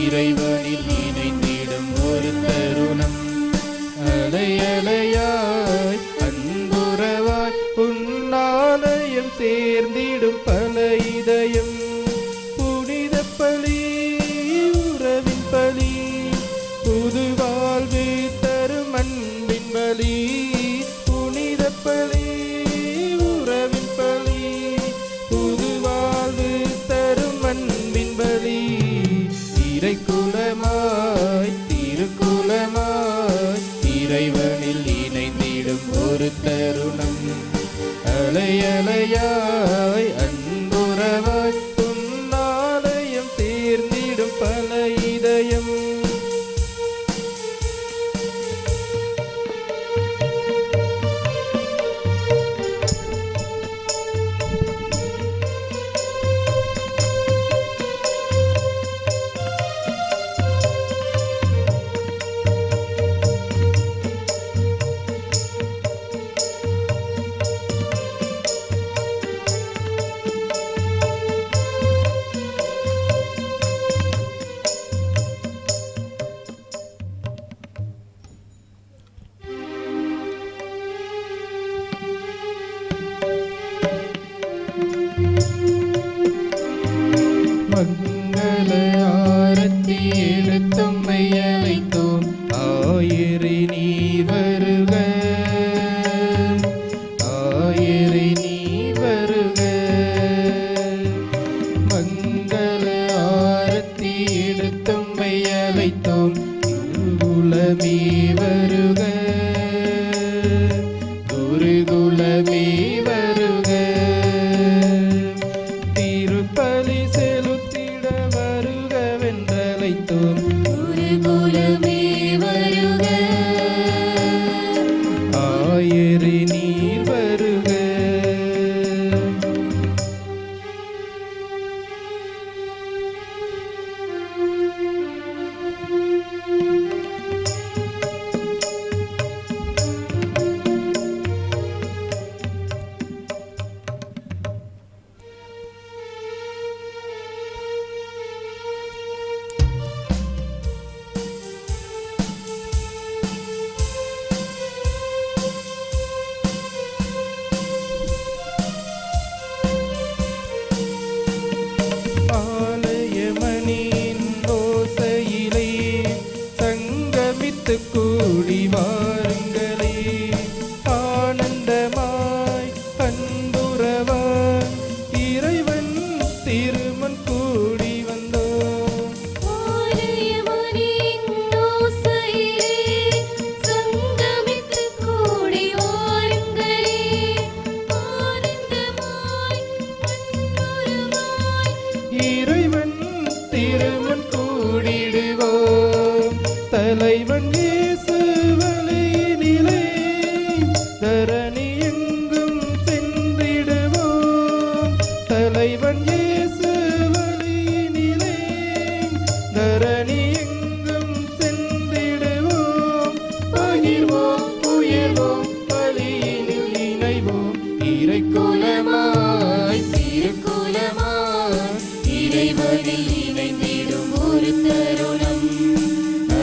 இறைவனில் இணைந்திடும் ஒரு தருணம். அலையலையாய் அன்புறவாய் உன்னாலயம் சேர்ந்திடும் பல இதயம். புனித பலி உறவின் பலி, புது வாழ்வு தரும் அன்பின் பலி. புனித பலி உறவின் பலி, புது வாழ்வு தரும் அன்பின் பலி. இறைக்குலமாய் திருக்குலமாய் இறைவனில் இணைந்திடும் ஒரு தருணம். அலையலையாய் அன்புறவாய் உன்னாலயம் சேர்ந்திடும் பல இதயம். மங்கள ஆரத்தி எடுத்தம்மை அழைத்தோம், ஆயிரை நீர் வருக, ஆயிரை நீர் வருக. மங்கள ஆரத்தி எடுத்தம்மை அழைத்தோம், குருகுலமே வருக, குருகுலமே வருக. திருப்பலி செலுத்திட வருகவென்றழைத்தோம், குருகுலமே வருக, ஆயிரை நீர் வருக. ஆலயமணியின் ஓசையிலே சங்கமித்து கூடி வாருங்களே, ஆனந்தமாய் அன்புறவாய் இறைவன் திருமண் கூடி வந்தோம். ஆலயமணியின் ஓசையிலே சங்கமித்து கூடி வாருங்களே, ஆனந்தமாய் அன்புறவாய் இறைவன் திருமண் கூடிடுவோம். தலைவன் இயேசு வழியினிலே தரணி எங்கும் சென்றிடுவோம். தலைவன் இயேசு வழியினிலே தரணி எங்கும் சென்றிடுவோம். பகிர்வோம் உயர்வோம் பலியினில் இணைவோம். இறைக்குலமாய் திருக்குலமாய் இறைவனில் இணைந்திடும் ஒரு தருணம்.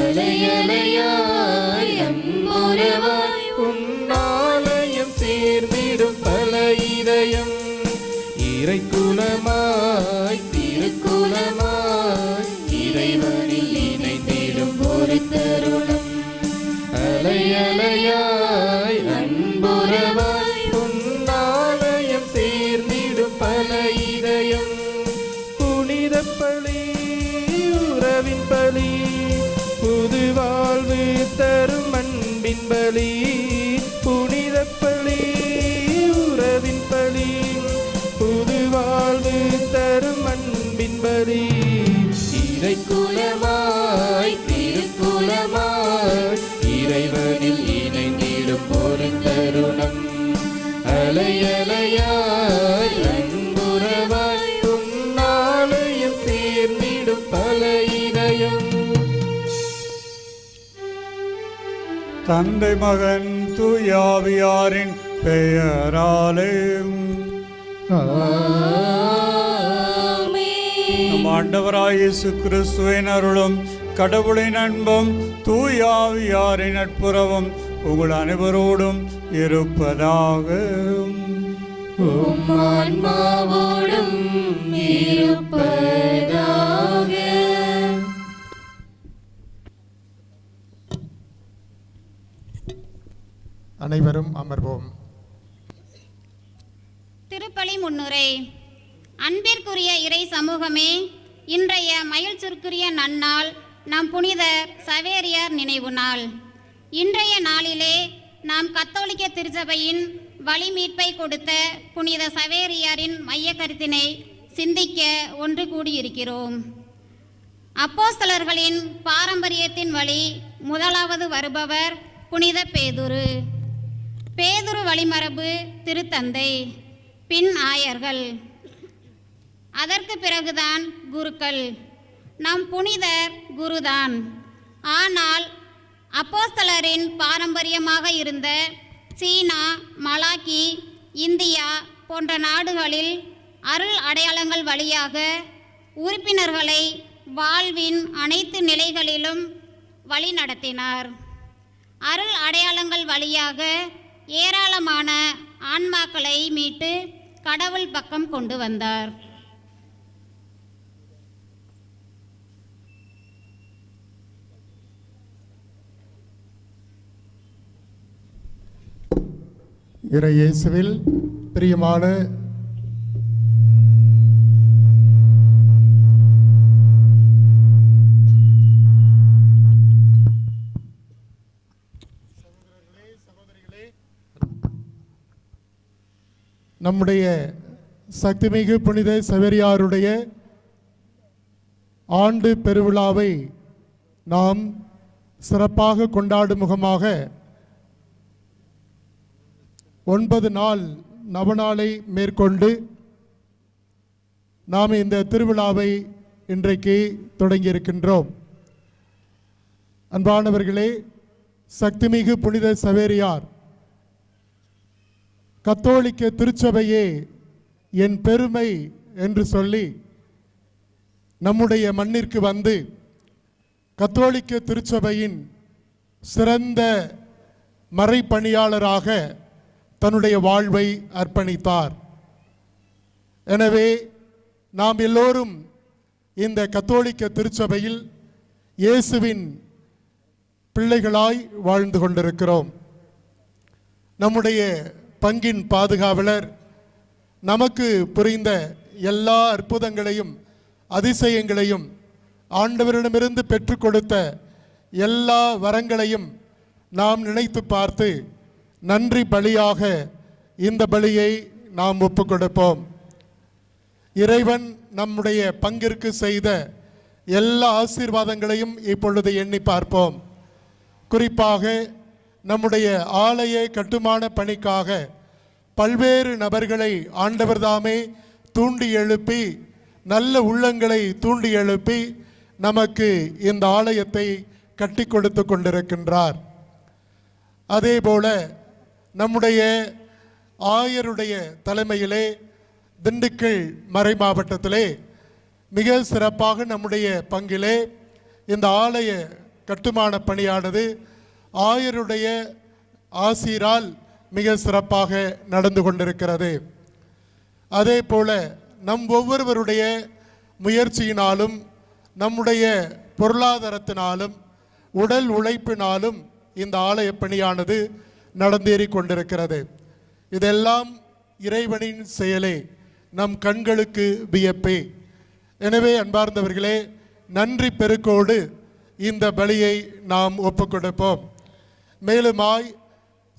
அலையலையாய் அன்புறவாய் உன்னாலயம் சேர்ந்திடும் பல இதயம். இறைக்குலமாய் திருக்குலமாய் இறைவனில் இணைந்திடும் ஒரு தருணம். அலையலையாய் அன்புறவாய் உன்னாலயம் சேர்ந்திடும் பல இதயம். புனித பலி உறவின் பலி, புது வாழ்வு தரும் அன்பின் பலி. புனித பலி உறவின் பலி, புது வாழ்வு தரும் அன்பின் பலி. இறைக்குலமாய் திருக்குலமாய் இறைவனில் இணைந்திடும் ஒரு தருணம். அலையலையாய் அன்புறவாய் உன்னாலயம் சேர்ந்திடும் பல இதயம். தந்தை மகன் தூயாவியாரின் பெயராலே ஆமென். நம் ஆண்டவராய் இயேசு கிறிஸ்துவின் அருளும் கடவுளின் அன்பும் தூய ஆவியாரின் நட்புறவும் உங்கள் அனைவரோடும் இருப்பதாக. உம் ஆன்மாவோடும் இருப்பதாக. அனைவரும் அமர்வோம். திருப்பலி முன்னுரை. அன்பிற்குரிய இறை சமூகமே, இன்றைய மகிழ்ச்சிக்குரிய நன்னாள் நம் புனிதர் சவேரியார் நினைவு நாள். இன்றைய நாளிலே நாம் கத்தோலிக்க திருச்சபையின் வழிமீட்பை கொடுத்த புனித சவேரியாரின் மைய கருத்தினை சிந்திக்க ஒன்று கூடியிருக்கிறோம். அப்போஸ்தலர்களின் பாரம்பரியத்தின் வழி முதலாவது வருபவர் புனித பேதுரு. பேதுரு வழிமரபு திருத்தந்தை, பின் ஆயர்கள், அதற்கு பிறகுதான் குருக்கள். நம் புனிதர் குருதான். ஆனால் அப்போஸ்தலரின் பாரம்பரியமாக இருந்த சீனா, மலாக்கி, இந்தியா போன்ற நாடுகளில் அருள் அடையாளங்கள் வழியாக உறுப்பினர்களை வாழ்வின் அனைத்து நிலைகளிலும் வழி நடத்தினார். அருள் அடையாளங்கள் வழியாக ஏராளமான ஆன்மாக்களை மீட்டு கடவுள் பக்கம் கொண்டு வந்தார். இறை இயேசுவில் பிரியமான நம்முடைய சக்திமிகு புனித சவேரியாருடைய ஆண்டு பெருவிழாவை நாம் சிறப்பாக கொண்டாடும் முகமாக 9 நாள் நவநாளை மேற்கொண்டு நாம் இந்த திருவிழாவை இன்றைக்கு தொடங்கியிருக்கின்றோம். அன்பானவர்களே, சக்திமிகு புனித சவேரியார் கத்தோலிக்க திருச்சபையே என் பெருமை என்று சொல்லி நம்முடைய மண்ணிற்கு வந்து கத்தோலிக்க திருச்சபையின் சிறந்த மறைப்பணியாளராக தன்னுடைய வாழ்வை அர்ப்பணித்தார். எனவே நாம் எல்லோரும் இந்த கத்தோலிக்க திருச்சபையில் இயேசுவின் பிள்ளைகளாய் வாழ்ந்து கொண்டிருக்கிறோம். நம்முடைய பங்கின் பாதுகாவலர் நமக்கு புரிந்த எல்லா அற்புதங்களையும் அதிசயங்களையும் ஆண்டவரிடமிருந்து பெற்றுக் கொடுத்த எல்லா வரங்களையும் நாம் நினைத்து பார்த்து நன்றி பலியாக இந்த பலியை நாம் ஒப்புக் கொடுப்போம். இறைவன் நம்முடைய பங்கிற்கு செய்த எல்லா ஆசீர்வாதங்களையும் இப்பொழுது எண்ணி பார்ப்போம். குறிப்பாக நம்முடைய ஆலய கட்டுமான பணிக்காக பல்வேறு நபர்களை ஆண்டவர் தாமே தூண்டி எழுப்பி, நல்ல உள்ளங்களை தூண்டி எழுப்பி நமக்கு இந்த ஆலயத்தை கட்டி கொடுத்து கொண்டிருக்கின்றார். அதேபோல நம்முடைய ஆயருடைய தலைமையிலே திண்டுக்கல் மறை மாவட்டத்திலே மிக சிறப்பாக நம்முடைய பங்கிலே இந்த ஆலய கட்டுமான பணியானது ஆயருடைய ஆசீரால் மிக சிறப்பாக நடந்து கொண்டிருக்கிறது. அதே போல நம் ஒவ்வொருவருடைய முயற்சியினாலும் நம்முடைய பொருளாதாரத்தினாலும் உடல் உழைப்பினாலும் இந்த ஆலய பணியானது நடந்தேறி கொண்டிருக்கிறது. இதெல்லாம் இறைவனின் செயலே, நம் கண்களுக்கு வியப்பே. எனவே அன்பார்ந்தவர்களே, நன்றி பெருக்கோடு இந்த பலியை நாம் ஒப்புக்கொடுப்போம். மேலுமாய்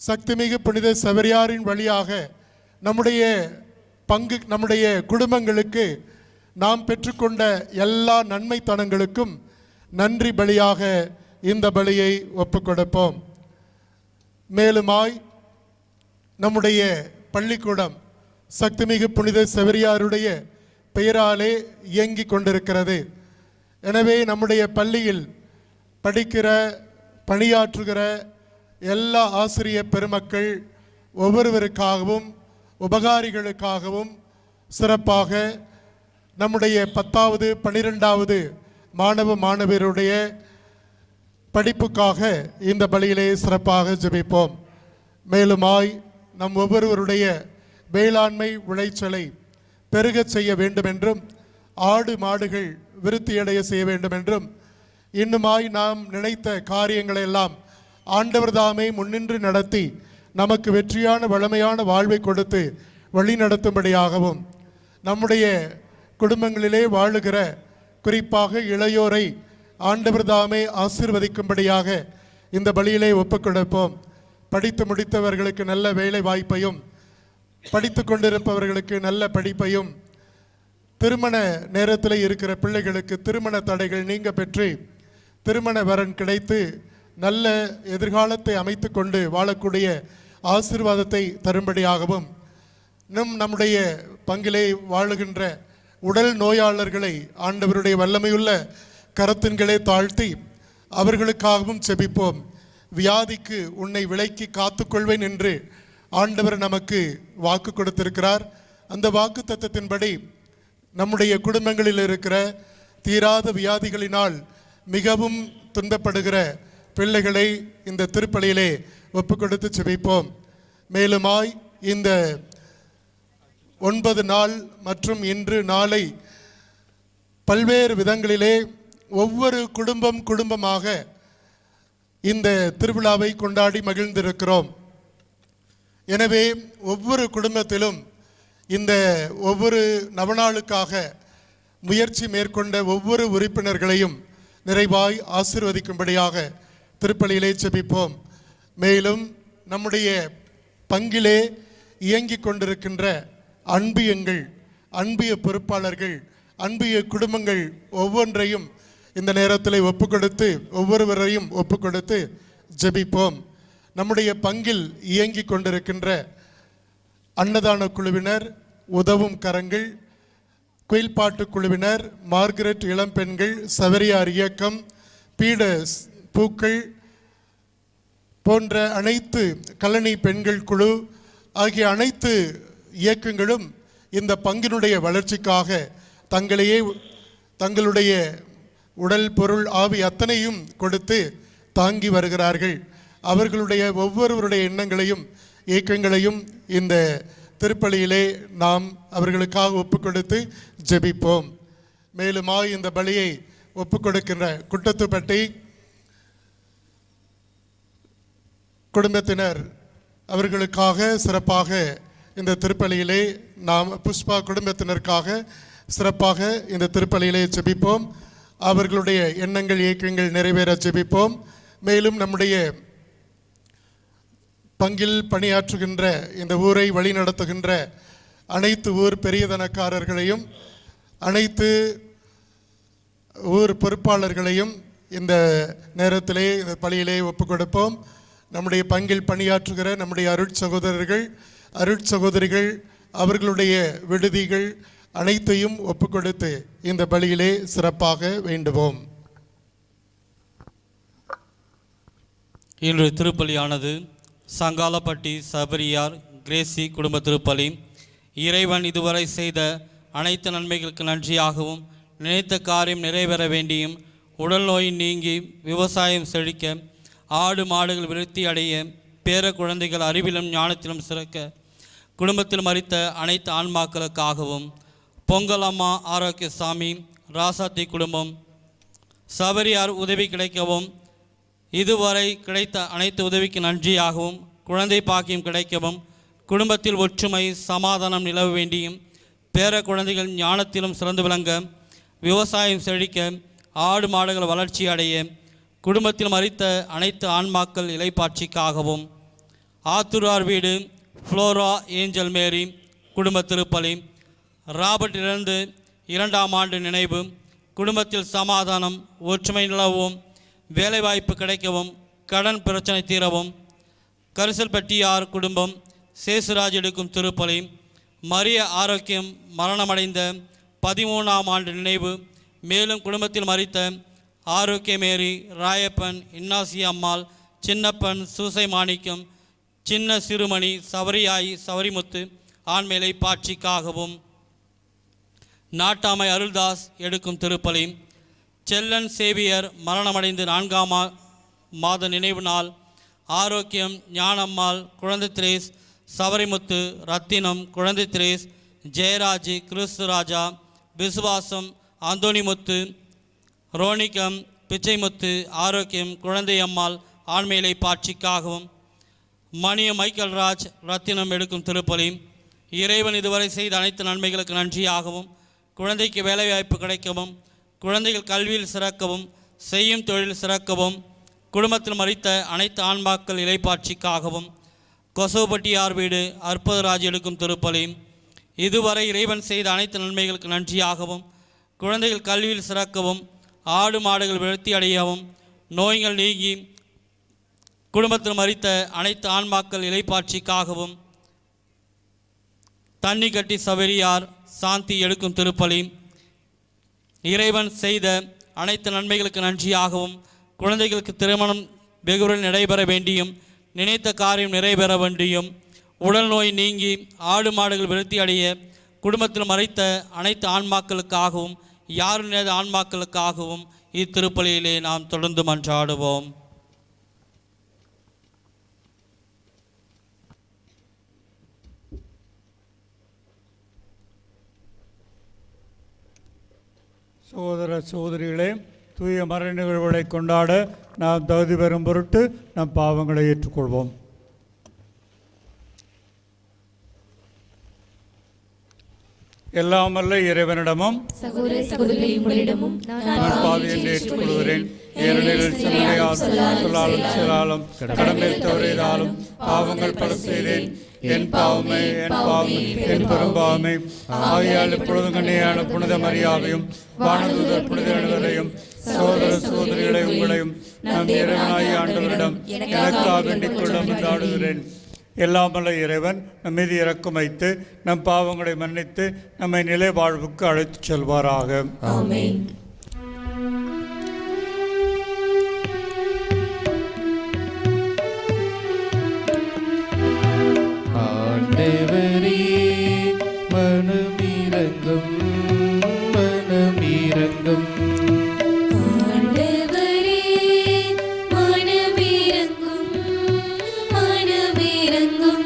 சக்திமிகு புனித சவேரியாரின் வழியாக நம்முடைய குடும்பங்களுக்கு நாம் பெற்றுக்கொண்ட எல்லா நன்மைத்தனங்களுக்கும் நன்றி பலியாக இந்த பலியை ஒப்புக்கொடுப்போம். மேலுமாய் நம்முடைய பள்ளிக்கூடம் சக்திமிகு புனித சவேரியாருடைய பெயராலே இயங்கி கொண்டிருக்கிறது. எனவே நம்முடைய பள்ளியில் படிக்கிற பணியாற்றுகிற எல்லா ஆசிரியர் பெருமக்கள் ஒவ்வொருவருக்காகவும் உபகாரிகளுக்காகவும் சிறப்பாக நம்முடைய 10வது 12வது மாணவ மாணவியருடைய படிப்புக்காக இந்த பலியிலே சிறப்பாக ஜெபிப்போம். மேலுமாய் நம் ஒவ்வொருவருடைய வேளாண்மை விளைச்சலை பெருகச் செய்ய வேண்டுமென்றும் ஆடு மாடுகள் விருத்தியடைய செய்ய வேண்டுமென்றும் இன்னுமாய் நாம் நினைத்த காரியங்களை எல்லாம் ஆண்டவர் தாமே முன்னின்று நடத்தி நமக்கு வெற்றியான வளமையான வாழ்வை கொடுத்து வழி நடத்தும்படியாகவும் நம்முடைய குடும்பங்களிலே வாழுகிற குறிப்பாக இளையோரை ஆண்டவர் தாமே ஆசீர்வதிக்கும்படியாக இந்த பலியிலே ஒப்புக்கொடுப்போம். படித்து முடித்தவர்களுக்கு நல்ல வேலை வாய்ப்பையும் படித்து கொண்டிருப்பவர்களுக்கு நல்ல படிப்பையும் திருமண நேரத்தில் இருக்கிற பிள்ளைகளுக்கு திருமண தடைகள் நீங்க பெற்று திருமண வரன் கிடைத்து நல்ல எதிர்காலத்தை அமைத்து கொண்டு வாழக்கூடிய ஆசீர்வாதத்தை தரும்படியாகவும் நம்முடைய பங்கிலே வாழுகின்ற உடல் நோயாளர்களை ஆண்டவருடைய வல்லமையுள்ள கரத்தின்களே தாழ்த்தி அவர்களுக்காகவும் செபிப்போம். வியாதிக்கு உன்னை விலக்கி காத்துக்கொள்வேன் என்று ஆண்டவர் நமக்கு வாக்கு கொடுத்திருக்கிறார். அந்த வாக்கு தத்தத்தின்படி நம்முடைய குடும்பங்களில் இருக்கிற தீராத வியாதிகளினால் மிகவும் துன்பப்படுகிற பிள்ளைகளை இந்த திருப்பலியிலே ஒப்புக்கொடுத்து செபிப்போம். மேலுமாய் இந்த 9 நாள் மற்றும் இன்று நாளை பல்வேறு விதங்களிலே ஒவ்வொரு குடும்பமாக இந்த திருவிழாவை கொண்டாடி மகிழ்ந்திருக்கிறோம். எனவே ஒவ்வொரு குடும்பத்திலும் இந்த ஒவ்வொரு நவநாளுக்காக முயற்சி மேற்கொண்ட ஒவ்வொரு உறுப்பினர்களையும் நிறைவாய் ஆசீர்வதிக்கும்படியாக திருப்பலியிலே செபிப்போம். மேலும் நம்முடைய பங்கிலே இயங்கிக் கொண்டிருக்கின்ற அன்பியங்கள், அன்பிய பொறுப்பாளர்கள், அன்பிய குடும்பங்கள் ஒவ்வொன்றையும் இந்த நேரத்தில் ஒப்புக்கொடுத்து ஒவ்வொருவரையும் ஒப்புக்கொடுத்து ஜெபிப்போம். நம்முடைய பங்கில் இயங்கிக் கொண்டிருக்கின்ற அன்னதான குழுவினர், உதவும் கரங்கள், குயில்பாட்டு குழுவினர், மார்கரெட் இளம்பெண்கள், சவரியார் இயக்கம், பீடர்ஸ் பூக்கள் போன்ற அனைத்து கல்லணை பெண்கள் குழு ஆகிய அனைத்து இயக்கங்களும் இந்த பங்கினுடைய வளர்ச்சிக்காக தங்களுடைய உடல் பொருள் ஆவி அத்தனையும் கொடுத்து தாங்கி வருகிறார்கள். அவர்களுடைய ஒவ்வொருவருடைய எண்ணங்களையும் இயக்கங்களையும் இந்த திருப்பலியிலே நாம் அவர்களுக்காக ஒப்புக்கொடுத்து ஜெபிப்போம். மேலுமாய் இந்த பலியை ஒப்புக்கொடுக்கின்ற குட்டத்துப்பட்டி குடும்பத்தினர் அவர்களுக்காக சிறப்பாக இந்த திருப்பலியிலே நாம் புஷ்பா குடும்பத்தினருக்காக சிறப்பாக இந்த திருப்பலியிலே ஜெபிப்போம். அவர்களுடைய எண்ணங்கள் இயக்கங்கள் நிறைவேற ஜெபிப்போம். மேலும் நம்முடைய பங்கில் பணியாற்றுகின்ற இந்த ஊரை வழிநடத்துகின்ற அனைத்து ஊர் பெரியதனக்காரர்களையும் அனைத்து ஊர் பொறுப்பாளர்களையும் இந்த நேரத்திலே இந்த பலியிலே ஒப்புக்கொடுப்போம். நம்முடைய பங்கில் பணியாற்றுகிற நம்முடைய அருட்சகோதரிகள் அவர்களுடைய விடுதிகள் அனைத்தையும் ஒப்புக்கொடுத்து இந்த பலியிலே சிறப்பாக வேண்டுவோம். இன்று திருப்பலியானது சங்காலப்பட்டி சபரியார் கிரேசி குடும்ப திருப்பலி. இறைவன் இதுவரை செய்த அனைத்து நன்மைகளுக்கு நன்றியாகவும் நினைத்த காரியம் நிறைவேற வேண்டியும் உடல் நோய் நீங்கி விவசாயம் செழிக்க ஆடு மாடுகள் விருத்தி அடைய பேர குழந்தைகள் அறிவிலும் ஞானத்திலும் சிறக்க குடும்பத்தில் மரித்த அனைத்து ஆன்மாக்களுக்காகவும் பொங்கல் அம்மா ஆரோக்கியசாமி ராசாத்தி குடும்பம் சபரியார் உதவி கிடைக்கவும் இதுவரை கிடைத்த அனைத்து உதவிக்கு நன்றியாகவும் குழந்தை பாக்கியம் கிடைக்கவும் குடும்பத்தில் ஒற்றுமை சமாதானம் நிலவ வேண்டியும் பேர குழந்தைகள் ஞானத்திலும் சிறந்து விளங்க விவசாயம் செழிக்க ஆடு மாடுகள் வளர்ச்சி அடைய குடும்பத்தில் மரித்த அனைத்து ஆன்மாக்கள் இலைப்பாட்சிக்காகவும் ஆத்தூரார் வீடு ஃப்ளோரா ஏஞ்சல் மேரி குடும்ப திருப்பலி. ராபர்ட் இறந்து 2ஆம் ஆண்டு நினைவு. குடும்பத்தில் சமாதானம் ஒற்றுமை நிலவும் வேலைவாய்ப்பு கிடைக்கவும் கடன் பிரச்சனை தீரவும் கரிசல்பட்டியார் குடும்பம் சேசுராஜ் எடுக்கும் திருப்பலி. மரிய ஆரோக்கியம் மரணமடைந்த 13ஆம் ஆண்டு நினைவு. மேலும் குடும்பத்தில் மரித்த ஆரோக்கியமேரி ராயப்பன் இன்னாசி அம்மாள் சின்னப்பன் சூசை மாணிக்கம் சின்ன சிறுமணி சவரியாயி சவரிமுத்து ஆண்மேலை பாட்சிக்காகவும் நாட்டாமை அருள்தாஸ் எடுக்கும் திருப்பலி. செல்லன் சேவியர் மரணமடைந்து 4ஆம் மாத நினைவு நாள். ஆரோக்கியம் ஞானம்மாள், குழந்தை திரேஸ், சபரிமுத்து, ரத்தினம், குழந்தை திரேஸ், ஜெயராஜ், கிறிஸ்துராஜா, விசுவாசம், அந்தோணிமுத்து, ரோனிகம், பிச்சைமுத்து, ஆரோக்கியம், குழந்தையம்மாள் ஆண்மையிலை பாட்சிக்காகவும். மணிய மைக்கேல்ராஜ் ரத்தினம் எடுக்கும் திருப்பலி. இறைவன் இதுவரை செய்த அனைத்து நன்மைகளுக்கு நன்றியாகவும், குழந்தைக்கு வேலைவாய்ப்பு கிடைக்கவும், குழந்தைகள் கல்வியில் சிறக்கவும், செய்யும் தொழில் சிறக்கவும், குடும்பத்தில் மறித்த அனைத்து ஆன்மாக்கள் இலைப்பாட்சிக்காகவும். கொசவப்பட்டியார் வீடு அற்புதராஜ் எடுக்கும் திருப்பலி. இதுவரை இறைவன் செய்த அனைத்து நன்மைகளுக்கு நன்றியாகவும், குழந்தைகள் கல்வியில் சிறக்கவும், ஆடு மாடுகள் விருத்தி அடையவும், நோய்கள் நீங்கி குடும்பத்தில் மறித்த அனைத்து ஆன்மாக்கள் இலைப்பாட்சிக்காகவும். தண்ணி கட்டி சபரியார் சாந்தி எடுக்கும் திருப்பலி. இறைவன் செய்த அனைத்து நன்மைகளுக்கு நன்றியாகவும், குழந்தைகளுக்கு திருமணம் வெகுவில் நடைபெற வேண்டியும், நினைத்த காரியம் நிறைவேற வேண்டியும், உடல் நோய் நீங்கி ஆடு மாடுகள் விருத்தி அடைய, குடும்பத்தில் மறைத்த அனைத்து ஆன்மாக்களுக்காகவும், யாரும் இல்லாத ஆன்மாக்களுக்காகவும் இத்திருப்பலியிலே நாம் தொடர்ந்து மன்றாடுவோம். சகோதர சகோதரிகளே, தூய மறை நிகழ்வுகளை கொண்டாட நாம் தகுதி பெறும் பொருட்டு நம் பாவங்களை ஏற்றுக்கொள்வோம். எல்லாமல்ல இறைவனிடமும் சகோதர சகோதரிகளே, உங்களிடமும் நான் பாவி என்று ஏற்றுக்கொள்கிறேன். ஏனெனில் சிந்தையால் சொல்லாலும் செயலாலும் கடமையில் தவறியதாலும் பாவங்கள் பல செய்தேன். என் பாவமே என் பெரும்பாவமே. ஆகையால் இப்பொழுதும் கண்ணியான புனித மரியாவையும் வானதூதர் புனித அனைவரையும் சகோதர சகோதரிகளை உங்களையும் நம் இறைவனாகிய ஆண்டவரிடம் எனக்காக வேண்டிக் கொள்ள கொண்டாடுகிறேன். எல்லாமல்ல இறைவன் நம் மீது இரக்கம் வைத்து நம் பாவங்களை மன்னித்து நம்மை நிலை வாழ்வுக்கு அழைத்துச் செல்வாராக. ஆமென். ஆண்டவரே மனமிரங்கும் மனமிரங்கும். ஆண்டவரே மனமிரங்கும் மனமிரங்கும்.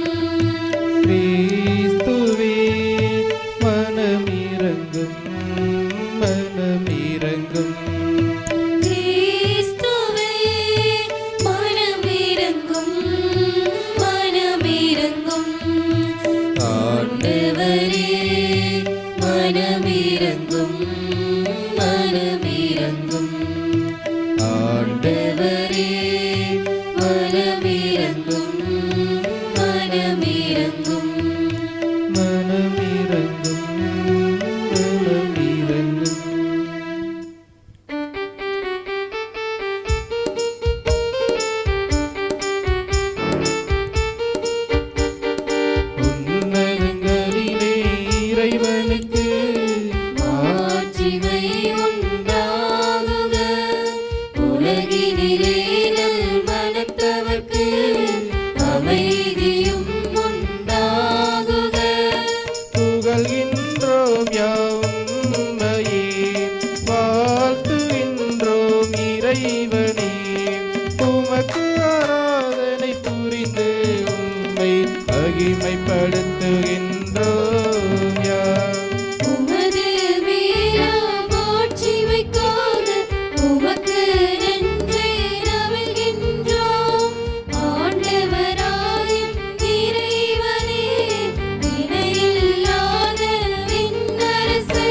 கிறிஸ்துவே மனமிரங்கும் மனமிரங்கும். கிறிஸ்துவே மனமிரங்கும் மனமிரங்கும். ஆண்டவரே மனமிரங்கும் மனமிரங்கும். ஆண்டவரே மனமிரங்கும் மனமிரங்கும். மனமிரங்கும் மனமிரங்கும். உன்னதங்களிலே இறைவனுக்கு மாட்சிமை உண்டாகுக. உலகினிலே நல் மனத்தவர்க்கு அமைதியும் உண்டாகுக. புகழ்கின்றோம் யாவும்மையே, வாழ்த்துகின்றோம் இறைவனே. உமக்கு ஆராதனை புரிந்து உம்மை மகிமைப்படுத்துகின்றோம் யாம். உமது மேலா மாட்சிமைக்காக உமக்கு நன்றி நல்கின்றோம். ஆண்டவராயும் இறைவனே, இணையில்லாத விண்ணரசே.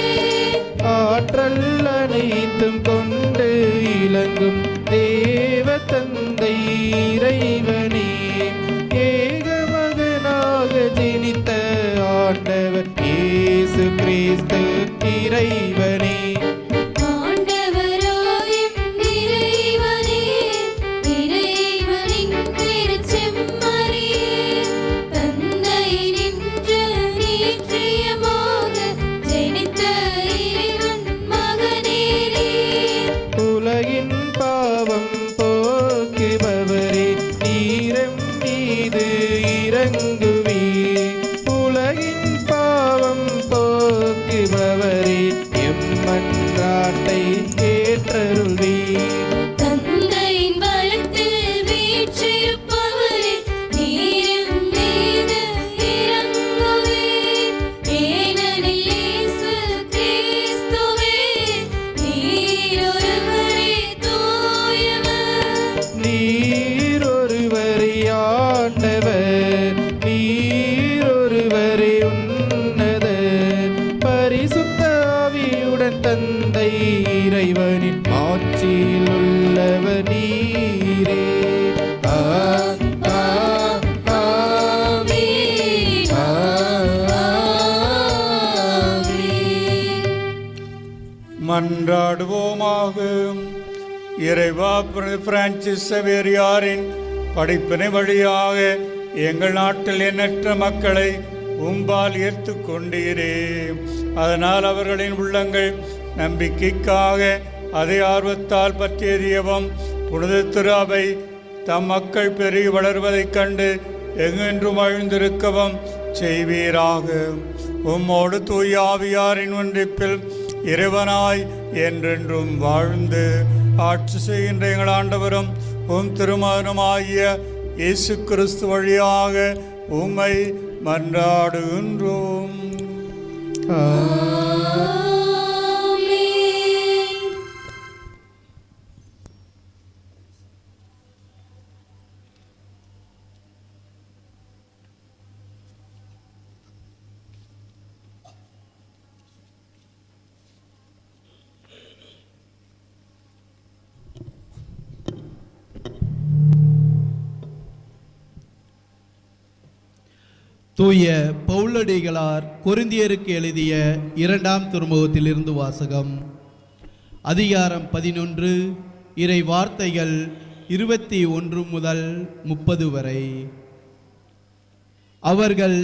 ஆற்றல் அனைத்தும் கொண்டு இலங்கும் தேவ தந்தை இறைவனே, ஏகமகனாக ஜனித்த ஆண்டவர் இயேசு கிறிஸ்து இறைவனே. ஆண்டவராயும் இறைவனே, இறைவனின் திருச்செம்மறியே, தந்தை நின்று நிச்சயமாக ஜனித்த இறைவன் மகனே நீர். உலகின் பாவம் போக்குபவரே, நீரம் மீது இறங்குவீர். உலகின் பாவம் போக்குபவரே, மன்றாடுவோமாக. இறைவா, பிரான்சிஸ் சவேரியாரின் படிப்பினை வழியாக எங்கள் நாட்டில் எண்ணற்ற மக்களை உம்பால் ஈர்த்து கொண்டீரே. அதனால் அவர்களின் உள்ளங்கள் நம்பிக்கைக்காக அதை ஆர்வத்தால் பற்றியறியவும் புனித திரு அவை தம் மக்கள் பெருகி வளர்வதைக் கண்டு எங்கென்றும் வாழ்ந்திருக்கவும் செய்வீராக. உம்மோடு தூய ஆவியாரின் ஒன்றிப்பில் இறைவனாய் என்றென்றும் வாழ்ந்து ஆட்சி செய்கின்ற எங்கள் ஆண்டவரும் உம் திருமகனுமாகிய இயேசு கிறிஸ்து வழியாக உம்மை மன்றாடுகின்றோம். தூய பவுலடிகளார் கொரிந்தியருக்கு எழுதிய 2ஆம் திருமுகத்திலிருந்து வாசகம். அதிகாரம் 11, இறை வார்த்தைகள் 21 முதல் 30 வரை. அவர்கள்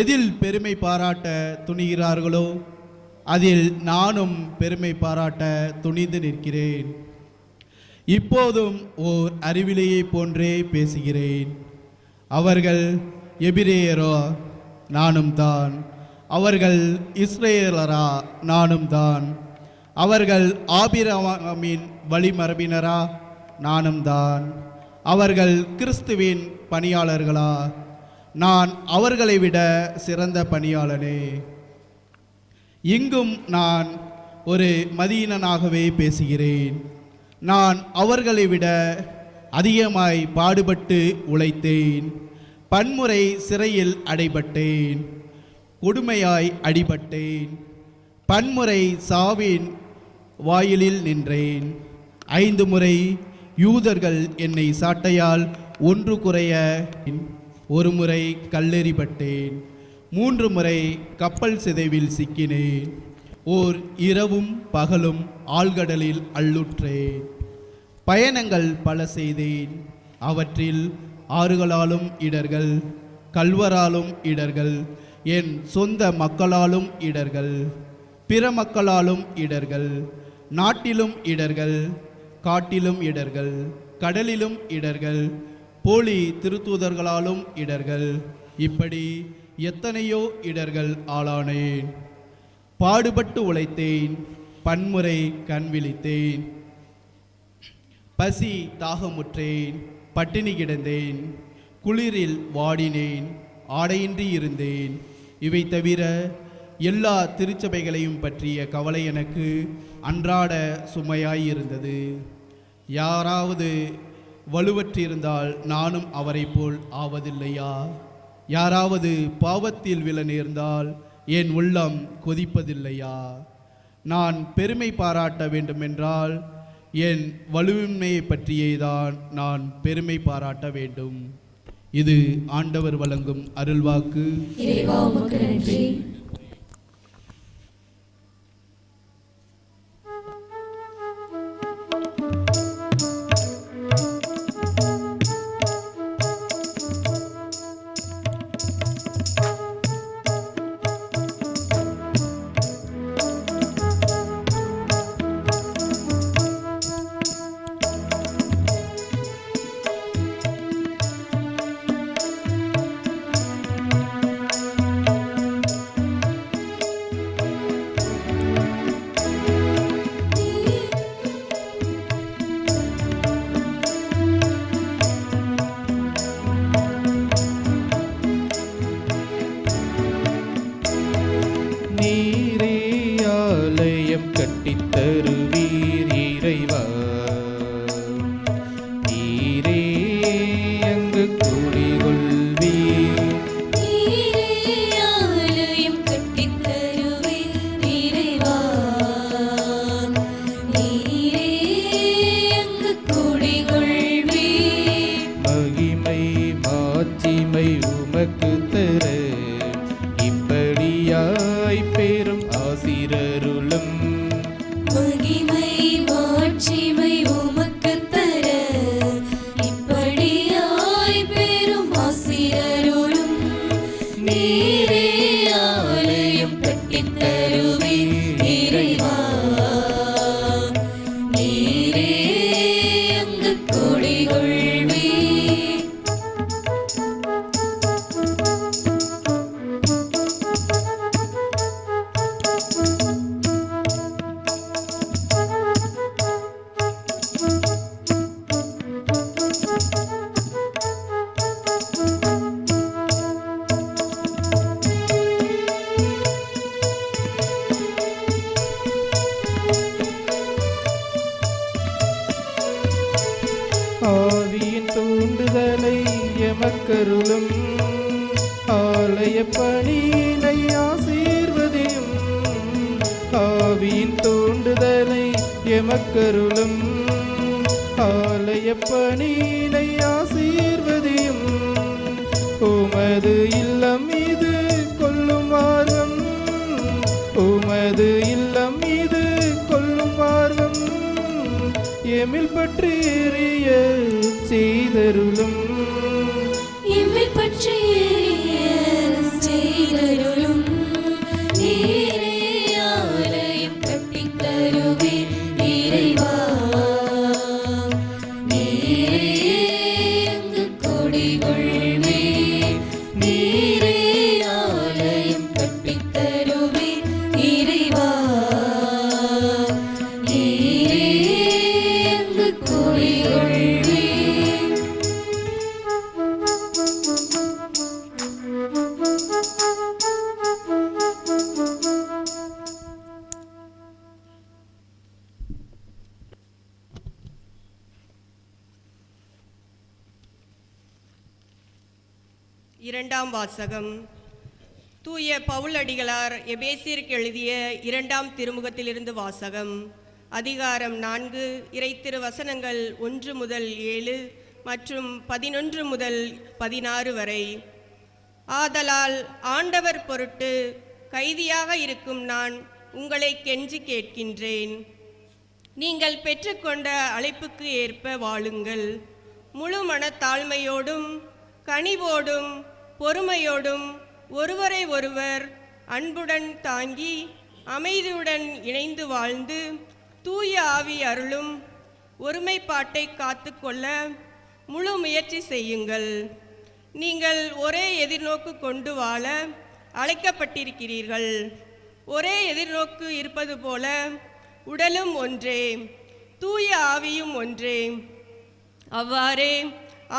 எதில் பெருமை பாராட்ட துணிகிறார்களோ அதில் நானும் பெருமை பாராட்ட துணிந்து நிற்கிறேன். இப்போதும் ஓர் அறிவிலேயே போன்றே பேசுகிறேன். அவர்கள் எபிரேயரோ, நானும் தான். அவர்கள் இஸ்ரேலரா, நானும் தான். அவர்கள் ஆபிரகாமின் வழிமரபினரா, நானும் தான். அவர்கள் கிறிஸ்துவின் பணியாளர்களா, நான் அவர்களை விட சிறந்த பணியாளனே. இங்கும் நான் ஒரு மதீனனாகவே பேசுகிறேன். நான் அவர்களை விட அதிகமாய் பாடுபட்டு உழைத்தேன். பன்முறை சிறையில் அடைபட்டேன். கொடுமையாய் அடிபட்டேன். பன்முறை சாவின் வாயிலில் நின்றேன். 5 முறை யூதர்கள் என்னை சாட்டையால் ஒன்று குறைய, 1 முறை கல்லெறிபட்டேன். 3 முறை கப்பல் சிதைவில் சிக்கினேன். ஓர் இரவும் பகலும் ஆழ்கடலில் அள்ளுற்றேன். பயணங்கள் பல செய்தேன். அவற்றில் ஆறுகளாலும் இடர்கள், கல்வராலும் இடர்கள், என் சொந்த மக்களாலும் இடர்கள், பிற மக்களாலும் இடர்கள், நாட்டிலும் இடர்கள், காட்டிலும் இடர்கள், கடலிலும் இடர்கள், போலி திருத்தூதர்களாலும் இடர்கள், இப்படி எத்தனையோ இடர்கள் ஆளானேன். பாடுபட்டு உழைத்தேன். பன்முறை கண் விழித்தேன். பசி தாகமுற்றேன். பட்டினி கிடந்தேன். குளிரில் வாடினேன். ஆடையின்றி இருந்தேன். இவை தவிர எல்லா திருச்சபைகளையும் பற்றிய கவலை எனக்கு அன்றாட சுமையாயிருந்தது. யாராவது வலுவற்றிருந்தால் நானும் அவரை போல் ஆவதில்லையா? யாராவது பாவத்தில் விழ நேர்ந்தால் என் உள்ளம் கொதிப்பதில்லையா? நான் பெருமை பாராட்ட வேண்டுமென்றால் என் வலுவின்மையை பற்றியேதான் நான் பெருமை பாராட்ட வேண்டும். இது ஆண்டவர் வழங்கும் அருள்வாக்கு. இறைவா, உமக்கு நன்றி. நீரே ஆலயம் கட்டித் தருவீர் இறைவா. நீரே அங்கு குடிகொள்வீர். நீரே ஆலயம் கட்டித் தருவீர் இறைவா. நீரே அங்கு குடிகொள்வீர். மகிமை மாட்சிமை உமக்கு தர இப்படியாய் பெரும் ஆசிரருளும். மகிமை மாட்சிமை உமக்குத் தர இப்படியாய் பெரும் ஆசிரருளும் நீரே ஆலயம் கட்டித் தருவீர் இறைவா. நீரே அங்கு குடிகொள்வீர். ஆவியின் தூண்டுதலை எமக்கருளும் ஆலய பணியினை ஆசீர்வதியும். ஆவியின் தூண்டுதலை எமக்கருளும் ஆலய பணியினை ஆசீர்வதியும். உமது இல்லம் இது கொள்ளும் ஆர்வம், உமது இல்லம் இது கொள்ளும் ஆர்வம் எமில் பற்றி எரிய செய்தருளும். எம்மை பற்றி எரியச் செய்தருளும். நீரே ஆலயம் கட்டித் தருவீர் இறைவா. நீரே அங்கு குடிகொள்வீர். நீரே ஆலயம் கட்டித் தருவீர் இறைவா. நீரே அங்கு குடிகொள்வீர். இரண்டாம் வாசகம். தூய பவுலடிகளார் எபேசியருக்கு எழுதிய இரண்டாம் திருமுகத்திலிருந்து வாசகம். அதிகாரம் 4, இறைத்திரு வசனங்கள் 1 முதல் 7 மற்றும் 11 முதல் 16 வரை. ஆதலால் ஆண்டவர் பொருட்டு கைதியாக இருக்கும் நான் உங்களை கெஞ்சி கேட்கின்றேன். நீங்கள் பெற்றுக்கொண்ட அழைப்புக்கு ஏற்ப வாழுங்கள். முழு மனத்தாழ்மையோடும் கனிவோடும் பொறுமையோடும் ஒருவரை ஒருவர் அன்புடன் தாங்கி அமைதியுடன் இணைந்து வாழ்ந்து தூய ஆவி அருளும் ஒருமைப்பாட்டை காத்துக்கொள்ள முழு முயற்சி செய்யுங்கள். நீங்கள் ஒரே எதிர்நோக்கு கொண்டு வாழ அழைக்கப்பட்டிருக்கிறீர்கள். ஒரே எதிர்நோக்கு இருப்பது போல உடலும் ஒன்றே, தூய ஆவியும் ஒன்றே. அவ்வாறே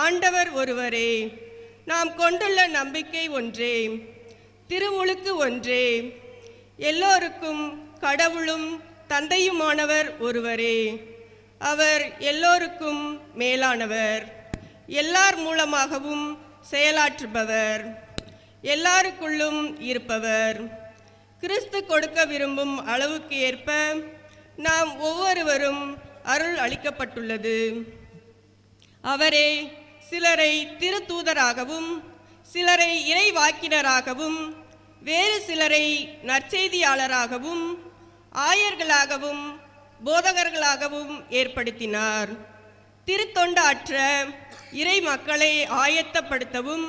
ஆண்டவர் ஒருவரே, நாம் கொண்டுள்ள நம்பிக்கை ஒன்றே, திருமுழுக்கு ஒன்றே, எல்லோருக்கும் கடவுளும் தந்தையுமானவர் ஒருவரே. அவர் எல்லோருக்கும் மேலானவர், எல்லார் மூலமாகவும் செயலாற்றுபவர், எல்லாருக்குள்ளும் இருப்பவர். கிறிஸ்து கொடுக்க விரும்பும் அளவுக்கு ஏற்ப நாம் ஒவ்வொருவரும் அருள் அளிக்கப்பட்டுள்ளது. அவரே சிலரை திருத்தூதராகவும் சிலரை இறைவாக்கினராகவும் வேறு சிலரை நற்செய்தியாளராகவும் ஆயர்களாகவும் போதகர்களாகவும் ஏற்படுத்தினார். திருத்தொண்டாற்ற இறை மக்களை ஆயத்தப்படுத்தவும்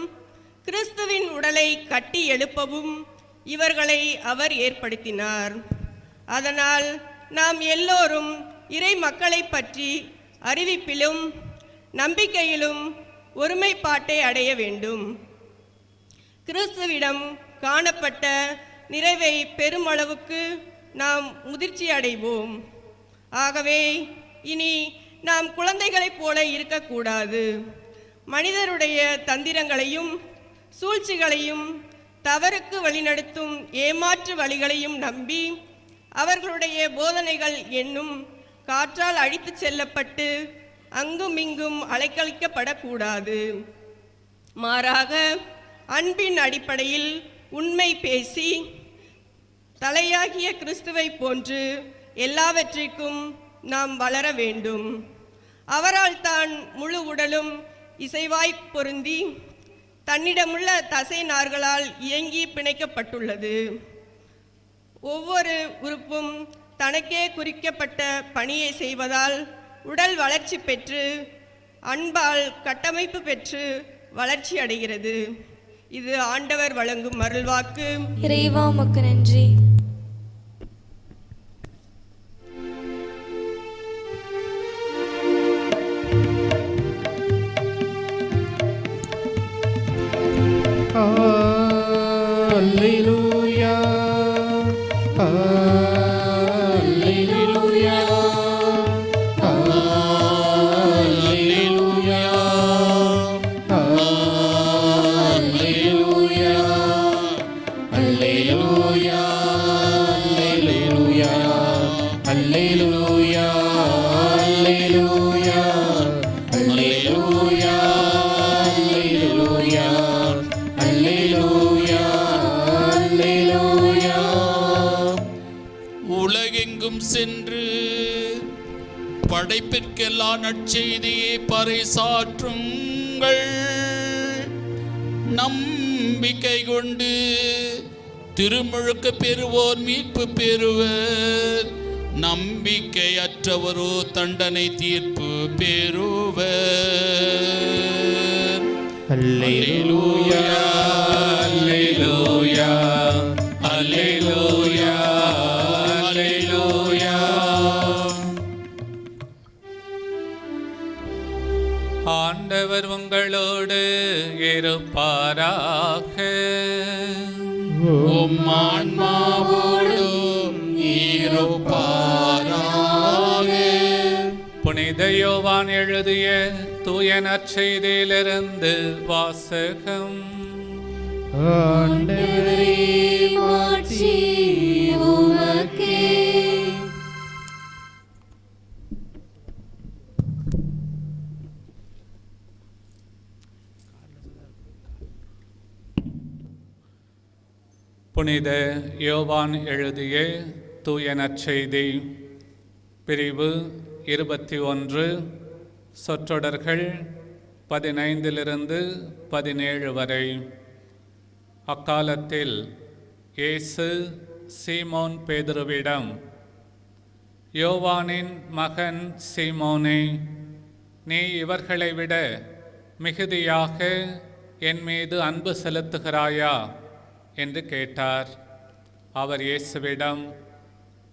கிறிஸ்துவின் உடலை கட்டி எழுப்பவும் இவர்களை அவர் ஏற்படுத்தினார். அதனால் நாம் எல்லோரும் இறை மக்களை பற்றி அறிவிப்பிலும் நம்பிக்கையிலும் ஒருமைப்பாட்டை அடைய வேண்டும். கிறிஸ்துவிடம் காணப்பட்ட நிறைவை பெருமளவுக்கு நாம் முதிர்ச்சி அடைவோம். ஆகவே இனி நாம் குழந்தைகளைப் போல இருக்கக்கூடாது. மனிதருடைய தந்திரங்களையும் சூழ்ச்சிகளையும் தவறுக்கு வழிநடத்தும் ஏமாற்று வழிகளையும் நம்பி அவர்களுடைய போதனைகள் என்னும் காற்றால் அழித்துச் செல்லப்பட்டு அங்குமிங்கும் அலைக்கழிக்கப்படக்கூடாது. மாறாக அன்பின் அடிப்படையில் உண்மை பேசி தலையாகிய கிறிஸ்துவை போன்று எல்லாவற்றிற்கும் நாம் வளர வேண்டும். அவரால் தான் முழு உடலும் இசைவாய் பொருந்தி தன்னிடமுள்ள தசை நார்களால் இயங்கி பிணைக்கப்பட்டுள்ளது. ஒவ்வொரு உறுப்பும் தனக்கே குறிக்கப்பட்ட பணியை செய்வதால் உடல் வளர்ச்சி பெற்று அன்பால் கட்டமைப்பு பெற்று வளர்ச்சி அடைகிறது. இது ஆண்டவர் வழங்கும் அருள்வாக்கு. இறைவா உமக்கு நன்றி. அல்லேலூயா அல்லேலூயா அல்லேலூயா அல்லேலூயா அல்லேலூயா அல்லேலூயா அல்லேலூயா அல்லேலூயா அல்லேலூயா அல்லேலூயா அல்லேலூயா. உலகெங்கும் சென்று படைப்பிற்கெல்லாம் நற்செய்தியை பறைசாற்றுங்கள். நம்பிக்கை கொண்டு திருமுழுக்கு பெறுவோர் மீட்பு பெறுவர். நம்பிக்கையற்றவரோ தண்டனை தீர்ப்பு பெறுவர். அல்லேலூயா அல்லேலூயா அல்லேலூயா அல்லேலூயா. ஆண்டவர் உங்களோடு இருப்பாராக. உம் ஆன்மாவோடும் இருப்பாராக. புனித யோவான் எழுதிய தூய நற்செய்தியிலிருந்து வாசகம். ஆண்டவரே மாட்சி உமக்கே. புனித யோவான் எழுதிய தூய நற்செய்தி பிரிவு 21 சொற்றொடர்கள் 15-17 வரை. அக்காலத்தில் இயேசு சீமோன் பேதுருவிடம், யோவானின் மகன் சீமோனே, நீ இவர்களை விட மிகுதியாக என் மீது அன்பு செலுத்துகிறாயா என்று கேட்டார். அவர் இயேசுவிடம்,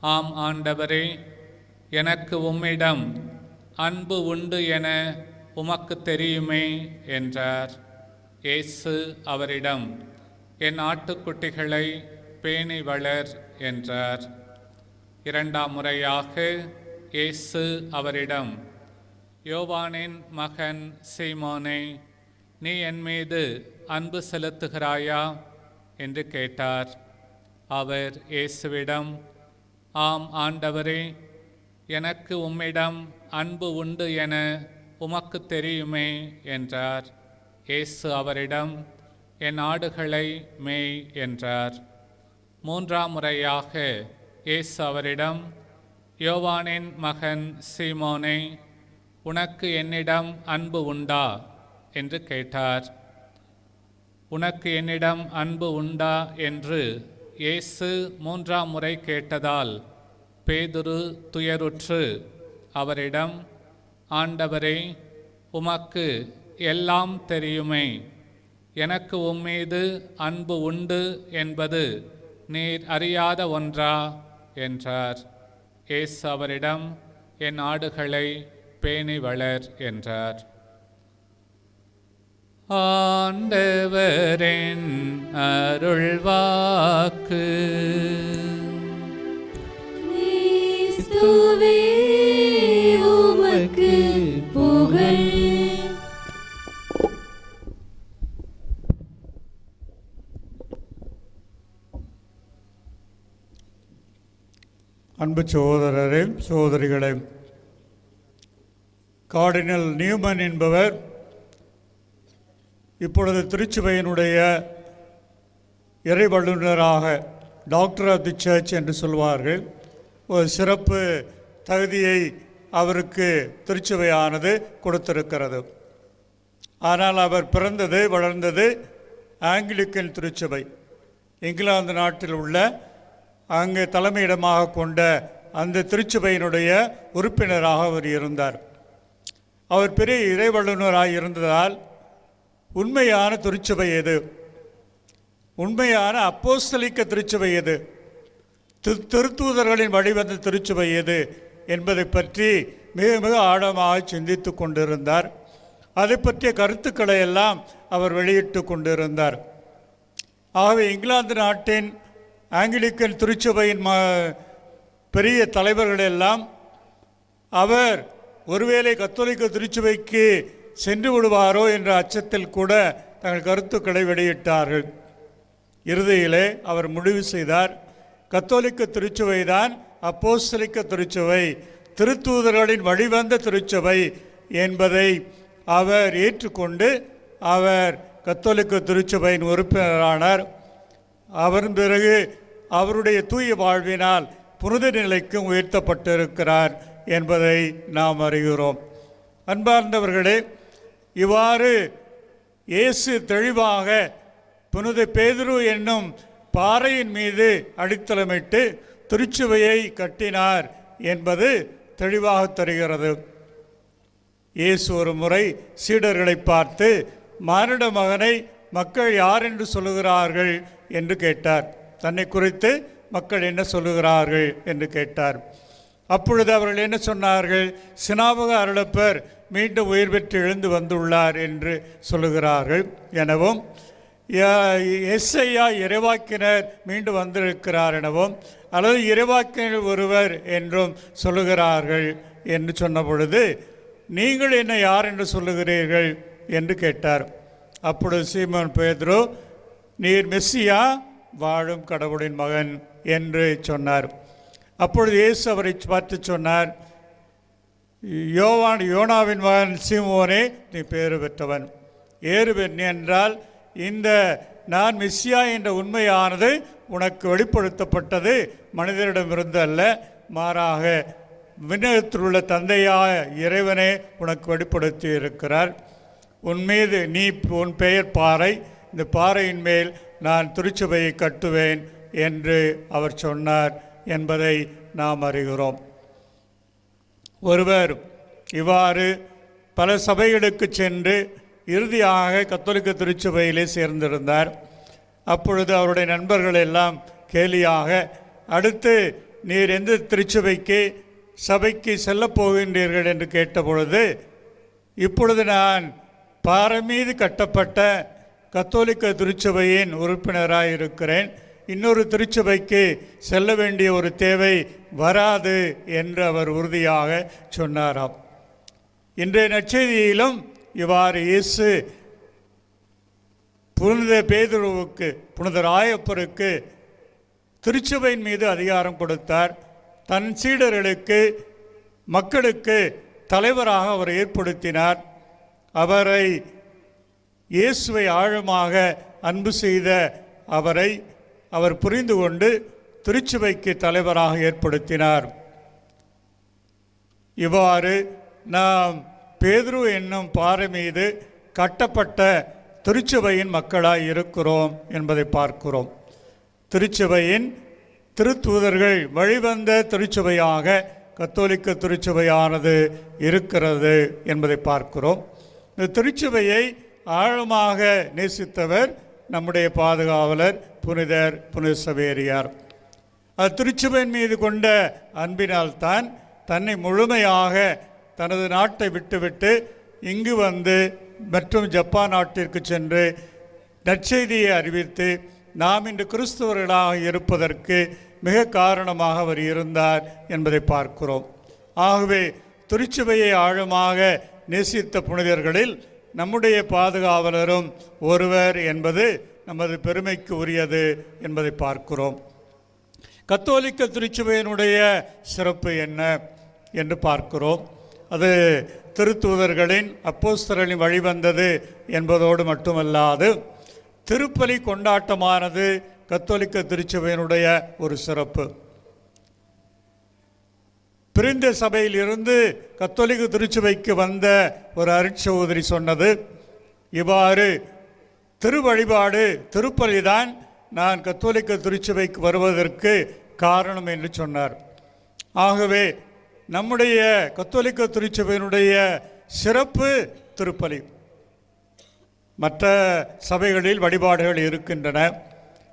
ஆம் ஆண்டவரே, எனக்கு உம்மிடம் அன்பு உண்டு என உமக்கு தெரியுமே என்றார். இயேசு அவரிடம், என் ஆட்டுக்குட்டிகளை பேணி வளர் என்றார். இரண்டாம் முறையாக இயேசு அவரிடம், யோவானின் மகன் சீமோனே, நீ என் மீது அன்பு செலுத்துகிறாயா என்று கேட்டார். அவர் இயேசுவிடம், ஆம் ஆண்டவரே, எனக்கு உம்மிடம் அன்பு உண்டு என உமக்கு தெரியுமே என்றார். இயேசு அவரிடம், என் ஆடுகளை மேய் என்றார். மூன்றாம் முறையாக இயேசு அவரிடம், யோவானின் மகன் சீமோனே, உனக்கு என்னிடம் அன்பு உண்டா என்று கேட்டார். உனக்கு என்னிடம் அன்பு உண்டா என்று இயேசு மூன்றாம் முறை கேட்டதால் பேதுரு துயருற்று அவரிடம், ஆண்டவரே, உமக்கு எல்லாம் தெரியுமே, எனக்கு உம்மீது அன்பு உண்டு என்பது நீர் அறியாத ஒன்றா என்றார். இயேசு அவரிடம், என் ஆடுகளை பேணி வளர் என்றார். ஆண்டவரின் அருள்வாக்கு. கிறிஸ்துவே உமக்கு புகழ். அன்பு சகோதரரே, சகோதரிகளே, கார்டினல் நியூமன் என்பவர் இப்பொழுது திருச்சபையினுடைய இறை வல்லுநராக டாக்டர் ஆஃப் தி சர்ச் என்று சொல்வார்கள். ஒரு சிறப்பு தகுதியை அவருக்கு திருச்சபையானது கொடுத்திருக்கிறது. ஆனால் அவர் பிறந்தது வளர்ந்தது ஆங்கிலிக்கன் திருச்சபை, இங்கிலாந்து நாட்டில் உள்ள அங்கு தலைமையிடமாக கொண்ட அந்த திருச்சபையினுடைய உறுப்பினராக அவர் இருந்தார். அவர் பெரிய இறைவல்லுநராக இருந்ததால் உண்மையான திருச்சபை எது, உண்மையான அப்போஸ்தலிக்க திருச்சபை எது, திருத்தூதர்களின் வழிவந்த திருச்சபை எது என்பதை பற்றி மிக மிக ஆழமாக சிந்தித்து கொண்டிருந்தார். அதை பற்றிய கருத்துக்களை எல்லாம் அவர் வெளியிட்டு கொண்டிருந்தார். ஆகவே இங்கிலாந்து நாட்டின் ஆங்கிலிக்கன் திருச்சபையின் பெரிய தலைவர்கள் எல்லாம் அவர் ஒருவேளை கத்தோலிக்க திருச்சபைக்கு சென்று விடுவாரோ என்ற அச்சத்தில் கூட தங்கள் கருத்துக்களை வெளியிட்டார்கள். இறுதியிலே அவர் முடிவு செய்தார், கத்தோலிக்க திருச்சபை தான் அப்போஸ்தலிக்க திருச்சபை, திருத்தூதர்களின் வழிவந்த திருச்சபை என்பதை அவர் ஏற்றுக்கொண்டு அவர் கத்தோலிக்க திருச்சபையின் உறுப்பினரானார். அவரின் பிறகு அவருடைய தூய வாழ்வினால் புனித நிலைக்கும் உயர்த்தப்பட்டிருக்கிறார் என்பதை நாம் அறிகிறோம். அன்பார்ந்தவர்களே, இவ்வாறு இயேசு தெளிவாக புனித பேதுரு என்னும் பாறையின் மீது அடித்தளமிட்டு திருச்சபையை கட்டினார் என்பது தெளிவாக தெரிகிறது. இயேசு ஒரு முறை சீடர்களை பார்த்து, மானிட மகனை மக்கள் யார் என்று சொல்லுகிறார்கள் என்று கேட்டார். தன்னை குறித்து மக்கள் என்ன சொல்லுகிறார்கள் என்று கேட்டார். அப்பொழுது அவர்கள் என்ன சொன்னார்கள்? சினாபக அருளப்பர் மீண்டும் உயிர் பெற்று எழுந்து வந்துள்ளார் என்று சொல்லுகிறார்கள் எனவும், எஸ்ஐயா இறைவாக்கினர் மீண்டும் வந்திருக்கிறார் எனவும், அல்லது இறைவாக்கினர் ஒருவர் என்றும் சொல்லுகிறார்கள் என்று சொன்ன பொழுது, நீங்கள் என்ன யார் என்று சொல்லுகிறீர்கள் என்று கேட்டார். அப்பொழுது சீமோன் பேதுரு, நீர் மெஸ்ஸியா, வாழும் கடவுளின் மகன் என்று சொன்னார். அப்பொழுது இயேசு அவரை பார்த்து சொன்னார், யோனாவின் மகன் சீமோனே, நீ பேறு பெற்றவன். ஏறு பெண் என்றால் இந்த நான் மெஸ்ஸியா என்ற உண்மையானது உனக்கு வெளிப்படுத்தப்பட்டது மனிதரிடமிருந்து அல்ல, மாறாக விண்ணகத்தில் உள்ள தந்தையாய இறைவனே உனக்கு வெளிப்படுத்தி இருக்கிறார். உன்மீது உன் பெயர் பாறை, இந்த பாறையின் மேல் நான் திருச்சபையை கட்டுவேன் என்று அவர் சொன்னார் என்பதை நாம் அறிகிறோம். ஒருவர் இவ்வாறு பல சபைகளுக்கு சென்று இறுதியாக கத்தோலிக்க திருச்சபையிலே சேர்ந்திருந்தார். அப்பொழுது அவருடைய நண்பர்கள் எல்லாம் கேலியாக, அடுத்து நீர் எந்த திருச்சபைக்கு சபைக்கு செல்லப் போகின்றீர்கள் என்று கேட்டபொழுது, இப்பொழுது நான் பாறை மீது கட்டப்பட்ட கத்தோலிக்க திருச்சபையின் உறுப்பினராக இருக்கிறேன், இன்னொரு திருச்சபைக்கு செல்ல வேண்டிய ஒரு தேவை வராது என்று அவர் உறுதியாக சொன்னாராம். இன்றைய நற்செய்தியிலும் இவ்வாறு இயேசு புனித பேதுருவுக்கு, புனித ராயப்பருக்கு திருச்சபையின் மீது அதிகாரம் கொடுத்தார். தன் சீடர்களுக்கு, மக்களுக்கு தலைவராக அவர் ஏற்படுத்தினார். அவரை, இயேசுவை ஆழமாக அன்பு செய்த அவரை அவர் புரிந்து கொண்டு திருச்சபைக்கு தலைவராக ஏற்படுத்தினார். இவ்வாறு நாம் பேதுரு என்னும் பாறை மீது கட்டப்பட்ட திருச்சபையின் மக்களாய் இருக்கிறோம் என்பதை பார்க்கிறோம். திருச்சபையின் திருத்தூதர்கள் வழிவந்த திருச்சபையாக கத்தோலிக்க திருச்சபையானது இருக்கிறது என்பதை பார்க்கிறோம். இந்த திருச்சபையை ஆழமாக நேசித்தவர் நம்முடைய பாதுகாவலர் புனித சவேரியார். திருச்சபையின் மீது கொண்ட அன்பினால்தான் தன்னை முழுமையாக தனது நாட்டை விட்டுவிட்டு இங்கு வந்து மற்றும் ஜப்பான் நாட்டிற்கு சென்று நற்செய்தியை அறிவித்து நாம் இன்று கிறிஸ்தவர்களாக இருப்பதற்கு மிக காரணமாக அவர் இருந்தார் என்பதை பார்க்கிறோம். ஆகவே திருச்சபையை ஆழமாக நேசித்த புனிதர்களில் நம்முடைய பாதுகாவலரும் ஒருவர் என்பது நமது பெருமைக்கு உரியது என்பதை பார்க்கிறோம். கத்தோலிக்க திருச்சபையினுடைய சிறப்பு என்ன என்று பார்க்கிறோம். அது திருத்தூதர்களின் அப்போஸ்தலரின் வழிவந்தது என்பதோடு மட்டுமல்லாது திருப்பலி கொண்டாட்டமானது கத்தோலிக்க திருச்சபையினுடைய ஒரு சிறப்பு. பிரிந்த சபையில் இருந்து கத்தோலிக்க திருச்சபைக்கு வந்த ஒரு அருட்சகோதரி சொன்னது இவ்வாறு, திருவழிபாடு திருப்பலிதான் நான் கத்தோலிக்க திருச்சபைக்கு வருவதற்கு காரணம் என்று சொன்னார். ஆகவே நம்முடைய கத்தோலிக்க திருச்சபையினுடைய சிறப்பு திருப்பலி. மற்ற சபைகளில் வழிபாடுகள் இருக்கின்றன.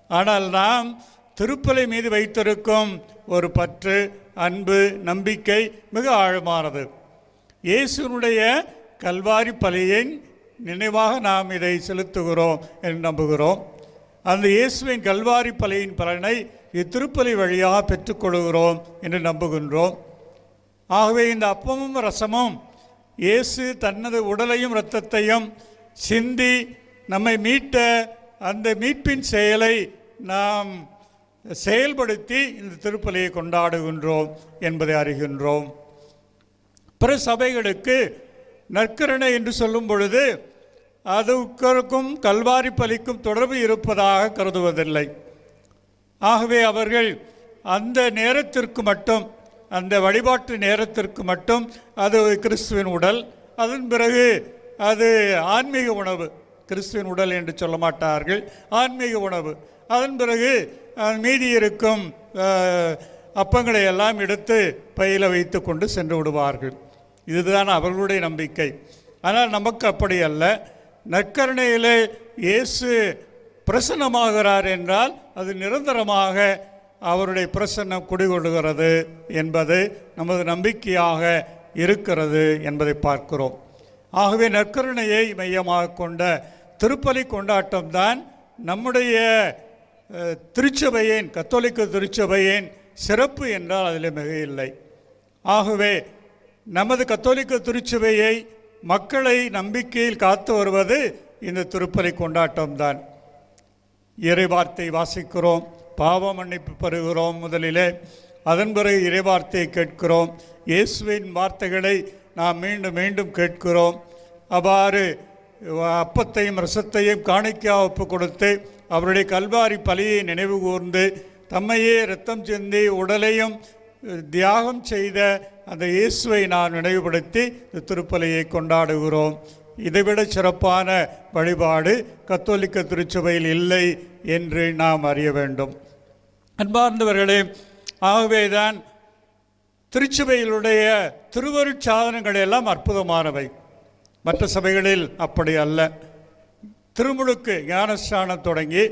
ஆனால் நாம் திருப்பலி மீது வைத்திருக்கும் ஒரு பற்று, அன்பு, நம்பிக்கை மிக ஆழமானது. இயேசுனுடைய கல்வாரி பலியின் நினைவாக நாம் இதை செலுத்துகிறோம் என்று நம்புகிறோம். அந்த இயேசுவின் கல்வாரி பலியின் பலனை இத்திருப்பலி வழியாக பெற்றுக்கொள்கிறோம் என்று நம்புகின்றோம். ஆகவே இந்த அப்பமும் ரசமும் இயேசு தனது உடலையும் இரத்தத்தையும் சிந்தி நம்மை மீட்ட அந்த மீட்பின் செயலை நாம் செயல்படுத்தி இந்த திருப்பலியை கொண்டாடுகின்றோம் என்பதை அறிகின்றோம். பிற சபைகளுக்கு நற்கருணை என்று சொல்லும் பொழுது அதுக்கும் கல்வாரி பலிக்கும் தொடர்பு இருப்பதாக கருதுவதில்லை. ஆகவே அவர்கள் அந்த நேரத்திற்கு மட்டும், அந்த வழிபாட்டு நேரத்திற்கு மட்டும் அது கிறிஸ்துவின் உடல், அதன் பிறகு அது ஆன்மீக உணவு, கிறிஸ்துவின் உடல் என்று சொல்ல மாட்டார்கள், ஆன்மீக உணவு. அதன் பிறகு மீதி இருக்கும் அப்பங்களை எல்லாம் எடுத்து பையில வைத்து கொண்டு சென்று விடுவார்கள். இதுதான் அவர்களுடைய நம்பிக்கை. ஆனால் நமக்கு அப்படி அல்ல. நற்கருணையிலே இயேசு பிரசன்னமாகிறார் என்றால் அது நிரந்தரமாக அவருடைய பிரசன்னம் குடிகொள்கிறது என்பது நமது நம்பிக்கையாக இருக்கிறது என்பதை பார்க்கிறோம். ஆகவே நற்கருணையை மையமாக கொண்ட திருப்பலி கொண்டாட்டம்தான் நம்முடைய திருச்சபையின், கத்தோலிக்க திருச்சபையின் சிறப்பு என்றால் அதில் மிக இல்லை. ஆகவே நமது கத்தோலிக்க திருச்சபையை மக்களை நம்பிக்கையில் காத்து வருவது இந்த திருப்பலி கொண்டாட்டம்தான். இறைவார்த்தை வாசிக்கிறோம், பாவ மன்னிப்பு பெறுகிறோம் முதலிலே, அதன் பிறகு இறைவார்த்தையை கேட்கிறோம், இயேசுவின் வார்த்தைகளை நாம் மீண்டும் மீண்டும் கேட்கிறோம். அவ்வாறு அப்பத்தையும் ரசத்தையும் காணிக்கையாக ஒப்பு கொடுத்து அவருடைய கல்வாரி பலியை நினைவு கூர்ந்து தம்மையே இரத்தம் சிந்தி உடலையும் தியாகம் செய்த அந்த இயேசுவை நாம் நினைவுபடுத்தி இந்த திருப்பலியை கொண்டாடுகிறோம். இதைவிட சிறப்பான வழிபாடு கத்தோலிக்க திருச்சபையில் இல்லை என்று நாம் அறிய வேண்டும். அன்பார்ந்தவர்களே, ஆகவேதான் திருச்சபையிலுடைய திருவருட்சாதனங்கள் எல்லாம் அற்புதமானவை. மற்ற சபைகளில் அப்படி அல்ல. திருமுழுக்கு ஞானஸ்நானம் தொடங்கி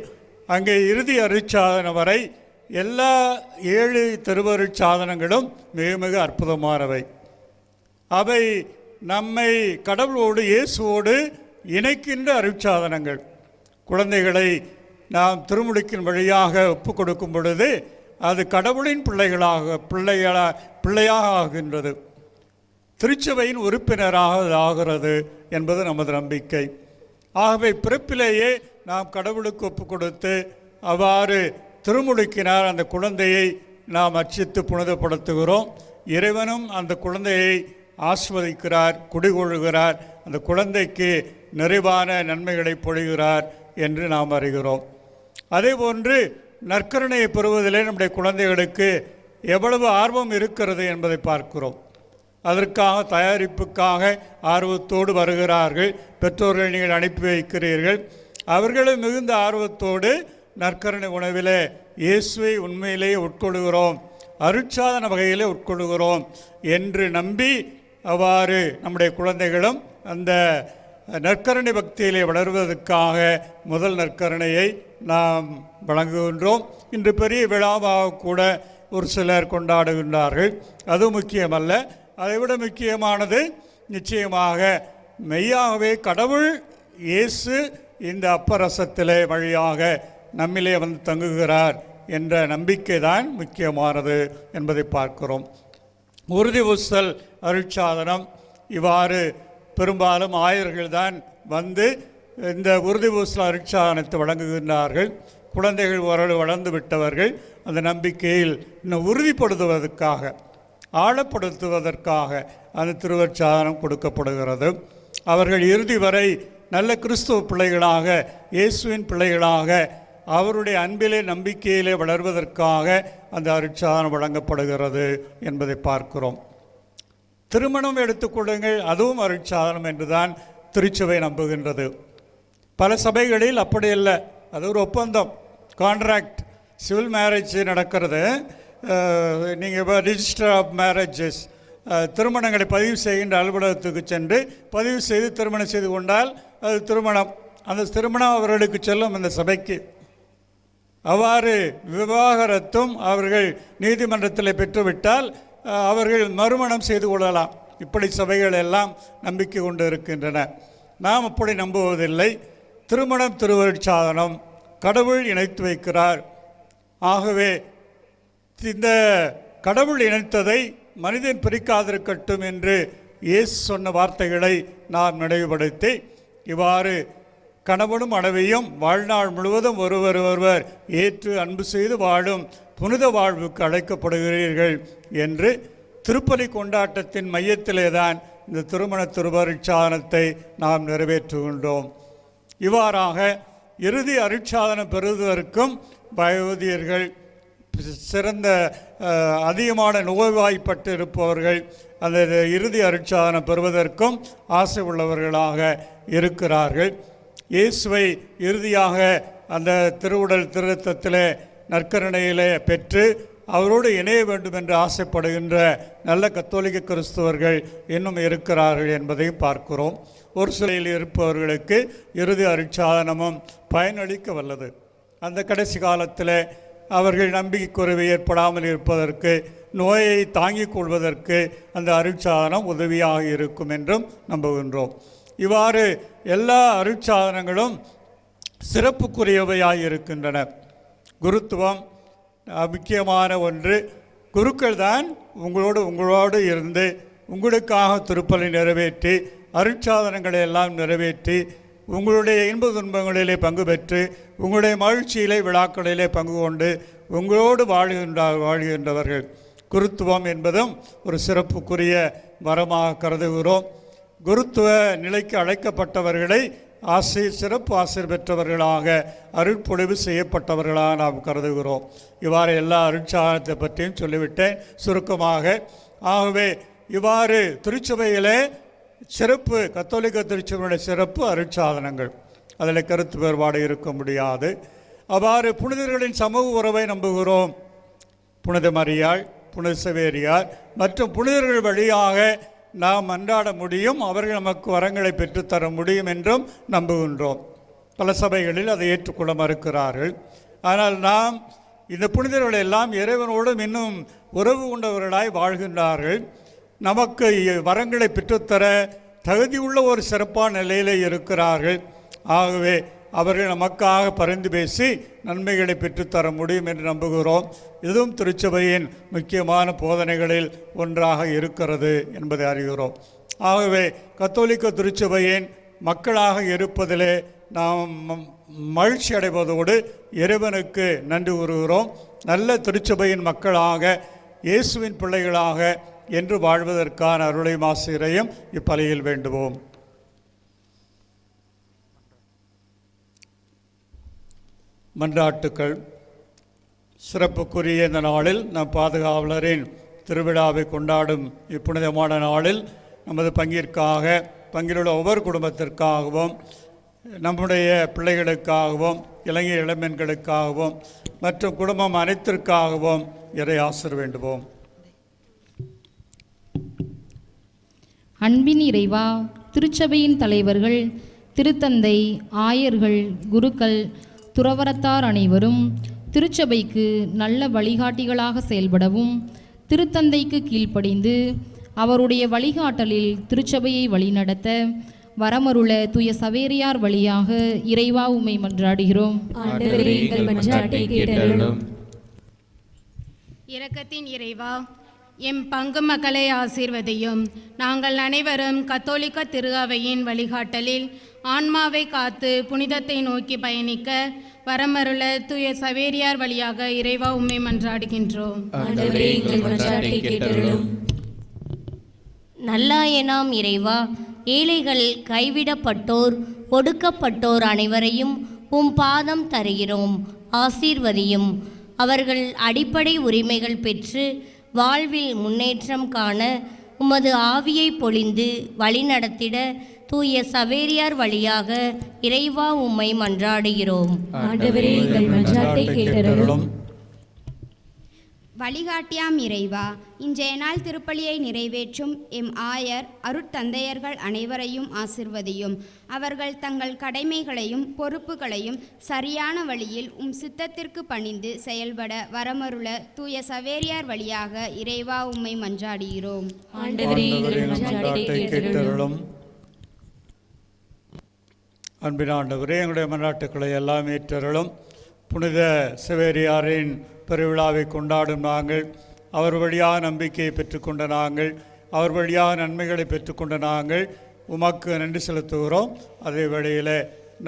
அங்கே இறுதி அருட்சாதனம் வரை எல்லா 7 திருவருட்சாதனங்களும் மிக மிக அற்புதமானவை. அவை நம்மை கடவுளோடு, இயேசுவோடு இணைக்கின்ற அருட்சாதனங்கள். குழந்தைகளை நாம் திருமுழுக்கின் வழியாக ஒப்பு கொடுக்கும் பொழுது அது கடவுளின் பிள்ளையாக ஆகின்றது, திருச்சபையின் உறுப்பினராக ஆகிறது என்பது நமது நம்பிக்கை. ஆகவே பிறப்பிலேயே நாம் கடவுளுக்கு ஒப்பு கொடுத்து அவ்வாறு திருமுழுக்கினார் அந்த குழந்தையை நாம் அர்ச்சித்து புனிதப்படுத்துகிறோம். இறைவனும் அந்த குழந்தையை ஆஸ்வதிக்கிறார், குடிகொள்கிறார், அந்த குழந்தைக்கு நிறைவான நன்மைகளை பொழிகிறார் என்று நாம் அறிகிறோம். அதேபோன்று நற்கருணையை பெறுவதிலே நம்முடைய குழந்தைகளுக்கு எவ்வளவு ஆர்வம் இருக்கிறது என்பதை பார்க்கிறோம். அதற்காக தயாரிப்புக்காக ஆர்வத்தோடு வருகிறார்கள். பெற்றோர்கள் நீங்கள் அனுப்பி வைக்கிறீர்கள். அவர்களும் மிகுந்த ஆர்வத்தோடு நற்கருணை உணவிலே இயேசுவை உண்மையிலேயே உட்கொள்கிறோம், அருட்சாதன வகையிலே உட்கொள்கிறோம் என்று நம்பி அவ்வாறு நம்முடைய குழந்தைகளும் அந்த நற்கருணை பக்தியிலே வளர்வதற்காக முதல் நற்கருணையை நாம் வழங்குகின்றோம். இன்று பெரிய விழாவாக கூட ஒரு சிலர் கொண்டாடுகின்றார்கள். அது முக்கியமல்ல. அதைவிட முக்கியமானது நிச்சயமாக மெய்யாகவே கடவுள் இயேசு இந்த அப்பரசத்திலே வழியாக நம்மிலே வந்து தங்குகிறார் என்ற நம்பிக்கை தான் முக்கியமானது என்பதை பார்க்கிறோம். உறுதி பூசல் அருட்சாதனம் இவ்வாறு பெரும்பாலும் ஆயர்கள் தான் வந்து இந்த உறுதி பூசல் அருட்சாதனத்தை வழங்குகின்றார்கள். குழந்தைகள் ஓரளவு வளர்ந்து விட்டவர்கள் அந்த நம்பிக்கையில் இன்னும் உறுதிப்படுத்துவதற்காக, ஆழப்படுத்துவதற்காக அந்த திருவருட்சாதனம் கொடுக்கப்படுகிறது. அவர்கள் இறுதி வரை நல்ல கிறிஸ்துவ பிள்ளைகளாக, இயேசுவின் பிள்ளைகளாக, அவருடைய அன்பிலே நம்பிக்கையிலே வளர்வதற்காக அந்த அருட்சாதனம் வழங்கப்படுகிறது என்பதை பார்க்கிறோம். திருமணம் எடுத்துக்கொள்ளுங்கள், அதுவும் அருட்சாதனம் என்றுதான் திருச்சபை நம்புகின்றது. பல சபைகளில் அப்படி இல்லை, அது ஒரு ஒப்பந்தம், கான்ட்ராக்ட், சிவில் மேரேஜ் நடக்கிறது. நீங்கள் ரிஜிஸ்டர் ஆஃப் மேரேஜஸ் திருமணங்களை பதிவு செய்கின்ற அலுவலகத்துக்கு சென்று பதிவு செய்து திருமணம் செய்து கொண்டால் அது திருமணம். அந்த திருமணம் அவர்களுக்கு செல்லும் இந்த சபைக்கு. அவ்வாறு விவாகரத்தும் அவர்கள் நீதிமன்றத்தில் பெற்றுவிட்டால் அவர்கள் மறுமணம் செய்து கொள்ளலாம். இப்படி சபைகள் எல்லாம் நம்பிக்கை கொண்டு இருக்கின்றன. நாம் அப்படி நம்புவதில்லை. திருமணம் திருவருட்சாதனம், கடவுள் இணைத்து வைக்கிறார். ஆகவே இந்த கடவுள் இணைத்ததை மனிதன் பிரிக்காதிருக்கட்டும் என்று இயேசு சொன்ன வார்த்தைகளை நாம் நினைவுபடுத்தி, இவ்வாறு கணவனும் மனைவியும் வாழ்நாள் முழுவதும் ஒருவர் ஏற்று அன்பு செய்து வாழும் புனித வாழ்வுக்கு அழைக்கப்படுகிறீர்கள் என்று திருப்பலி கொண்டாட்டத்தின் மையத்திலே தான் இந்த திருமண திருவருட்சாதனத்தை நாம் நிறைவேற்றுகின்றோம். இவ்வாறாக இறுதி அருட்சாதனம் பெறுவதற்கும் வயோதிகர்கள், சிறந்த அதிகமான நோய்வாய்ப்பட்டு இருப்பவர்கள் அந்த இறுதி அருட்சாதனம் பெறுவதற்கும் ஆசை உள்ளவர்களாக இருக்கிறார்கள். இயேசுவை இறுதியாக அந்த திருவுடல் திருத்தத்திலே நற்கருணையிலே பெற்று அவரோடு இணைய வேண்டும் என்று ஆசைப்படுகின்ற நல்ல கத்தோலிக்க கிறிஸ்தவர்கள் இன்னும் இருக்கிறார்கள் என்பதையும் பார்க்கிறோம். ஒரு சிலையில் இருப்பவர்களுக்கு இறுதி அருட்சாதனமும் பயனளிக்க வல்லது. அந்த கடைசி காலத்தில் அவர்கள் நம்பிக்கை குறைவு ஏற்படாமல் இருப்பதற்கு, நோயை தாங்கிக் கொள்வதற்கு அந்த அருட்சாதனம் உதவியாக இருக்கும் என்றும் நம்புகின்றோம். இவ்வாறு எல்லா அருட்சாதனங்களும் சிறப்புக்குரியவையாக இருக்கின்றன. குருத்துவம் முக்கியமான ஒன்று. குருக்கள் தான் உங்களோடு இருந்து உங்களுக்காக திருப்பலி நிறைவேற்றி அருட்சாதனங்களை எல்லாம் நிறைவேற்றி உங்களுடைய இன்ப துன்பங்களிலே பங்கு பெற்று உங்களுடைய மகிழ்ச்சியிலே விழாக்களிலே பங்கு கொண்டு உங்களோடு வாழ்கின்றவர்கள். குருத்துவம் என்பதும் ஒரு சிறப்புக்குரிய வரமாக கருதுகிறோம். குருத்துவ நிலைக்கு அழைக்கப்பட்டவர்களை சிறப்பு ஆசிரியர் பெற்றவர்களாக அருட்பொழிவு செய்யப்பட்டவர்களாக நாம் கருதுகிறோம். இவ்வாறு எல்லா அருட்சாதனத்தை பற்றியும் சொல்லிவிட்டேன் சுருக்கமாக. ஆகவே இவ்வாறு திருச்சபையிலே சிறப்பு, கத்தோலிக்க திருச்சபையுடைய சிறப்பு அருட்சாதனங்கள், அதில் கருத்து வேறுபாடு இருக்க முடியாது. அவ்வாறு புனிதர்களின் சமூக உறவை நம்புகிறோம். புனித மரியாள், புனித சவேரியார் மற்றும் புனிதர்கள் வழியாக நாம் அன்றாட முடியும், அவர்கள் நமக்கு வரங்களை பெற்றுத்தர முடியும் என்றும் நம்புகின்றோம். பல சபைகளில் அதை ஏற்றுக்கொள்ள மறுக்கிறார்கள். ஆனால் நாம் இந்த புனிதர்கள் எல்லாம் இறைவனோடும் இன்னும் உறவு கொண்டவர்களாய் வாழ்கின்றார்கள். நமக்கு வரங்களை பெற்றுத்தர தகுதியுள்ள ஒரு சிறப்பான நிலையில் இருக்கிறார்கள். ஆகவே அவர்கள் நமக்காக பரிந்து பேசி நன்மைகளை பெற்றுத்தர முடியும் என்று நம்புகிறோம். இதுவும் திருச்சபையின் முக்கியமான போதனைகளில் ஒன்றாக இருக்கிறது என்பதை அறிகிறோம். ஆகவே கத்தோலிக்க திருச்சபையின் மக்களாக இருப்பதிலே நாம் மகிழ்ச்சி அடைவதோடு இறைவனுக்கு நன்றி கூறுகிறோம். நல்ல திருச்சபையின் மக்களாக, இயேசுவின் பிள்ளைகளாக என்று வாழ்வதற்கான அருளையும் ஆசிரியரையும் இப்பலியில் வேண்டுவோம். மன்றாட்டுக்கள். சிறப்புக்குரிய இந்த நாளில் நம் பாதுகாவலரின் திருவிழாவை கொண்டாடும் இப்புனிதமான நாளில் நமது பங்கிலுள்ள ஒவ்வொரு குடும்பத்திற்காகவும், நம்முடைய பிள்ளைகளுக்காகவும், இளைஞர் இளம்பெண்களுக்காகவும் மற்றும் குடும்பம் அனைத்திற்காகவும் இறை ஆசிர் வேண்டுவோம். அன்பின் இறைவா, திருச்சபையின் தலைவர்கள், திருத்தந்தை, ஆயர்கள், குருக்கள், துறவரத்தார் அனைவரும் திருச்சபைக்கு நல்ல வழிகாட்டிகளாக செயல்படவும், திருத்தந்தைக்கு கீழ்ப்படிந்து அவருடைய வழிகாட்டலில் திருச்சபையை வழிநடத்த வரமருள தூய சவேரியார் வழியாக இறைவா உம்மை மன்றாடுகிறோம். இரக்கத்தின் இறைவா, எம் பங்கு மக்களை ஆசீர்வதியும். நாங்கள் அனைவரும் கத்தோலிக்க திரு அவையின் வழிகாட்டலில் ஆன்மாவை காத்து புனிதத்தை நோக்கி பயணிக்க வரமருள தூய சவேரியார் வழியாக இறைவா உம்மை மன்றாடுகின்றோம். நல்லாயனாம் இறைவா, ஏழைகள், கைவிடப்பட்டோர், ஒடுக்கப்பட்டோர் அனைவரையும் உம் பாதம் தருகிறோம். ஆசீர்வதியும். அவர்கள் அடிப்படை உரிமைகள் பெற்று வாழ்வில் முன்னேற்றம் காண உமது ஆவியை பொழிந்து வழிநடத்திட தூய சவேரியார் வழியாக இறைவா உம்மை மன்றாடுகிறோம். வழிகாட்டியாம் இறைவா, இன்றைய நாள் திருப்பலியை நிறைவேற்றும் எம் ஆயர் அருட்தந்தையர்கள் அனைவரையும் ஆசிர்வதியும். அவர்கள் தங்கள் கடமைகளையும் பொறுப்புகளையும் சரியான வழியில் சித்தத்திற்கு பணிந்து செயல்பட வரமருள தூய சவேரியார் வழியாக இறைவா உம்மை மன்றாடுகிறோம். அன்பின் ஆண்டவரே, எங்களுடைய மன்றாட்டுக்களை எல்லாம் ஏற்றருளும். புனித சவேரியாரின் பெருவிழாவை கொண்டாடும் நாங்கள், அவர் வழியாக நம்பிக்கையை பெற்றுக்கொண்ட நாங்கள், அவர் வழியாக நன்மைகளை பெற்றுக்கொண்ட நாங்கள் உமக்கு நன்றி செலுத்துகிறோம். அதே வேளையில்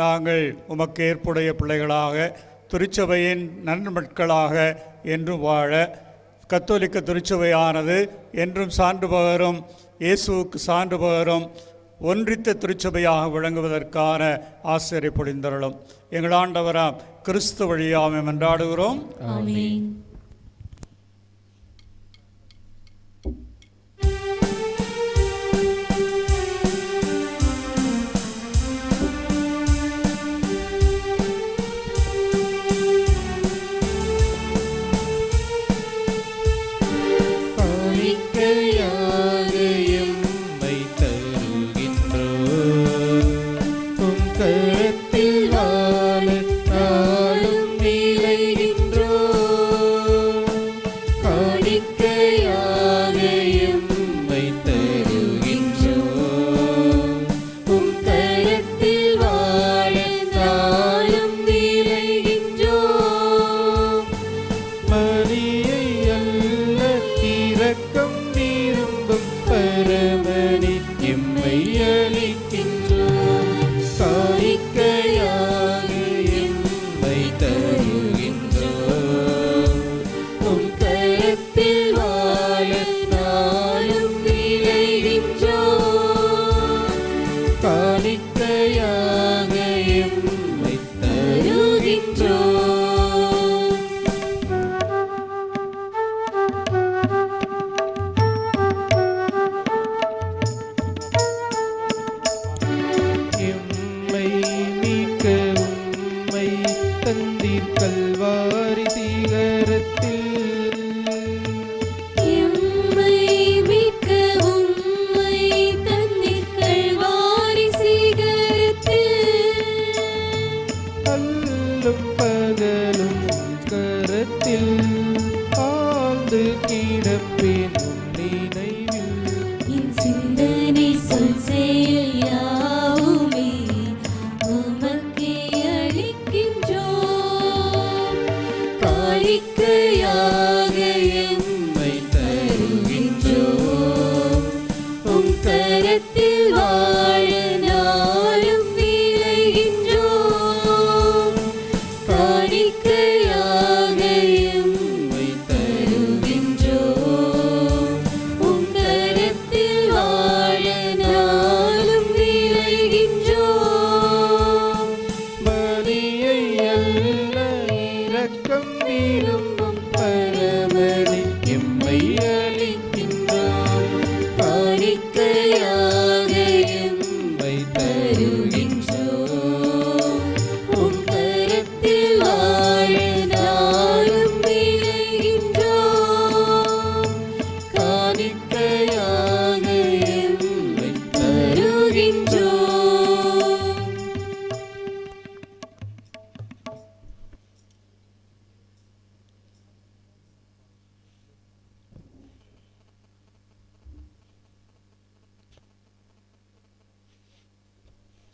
நாங்கள் உமக்கு ஏற்புடைய பிள்ளைகளாக, திருச்சபையின் நன்மட்களாக என்றும் வாழ, கத்தோலிக்க திருச்சபையானது என்றும் சான்று பகரும், இயேசுவுக்கு சான்று பகரும் ஒன்றித்த திருச்சபையாக விளங்குவதற்கான ஆசிரியை பொழிந்தருளும். எங்கள் ஆண்டவராம் கிறிஸ்து வழியாமை மன்றாடுகிறோம். ஆமென்.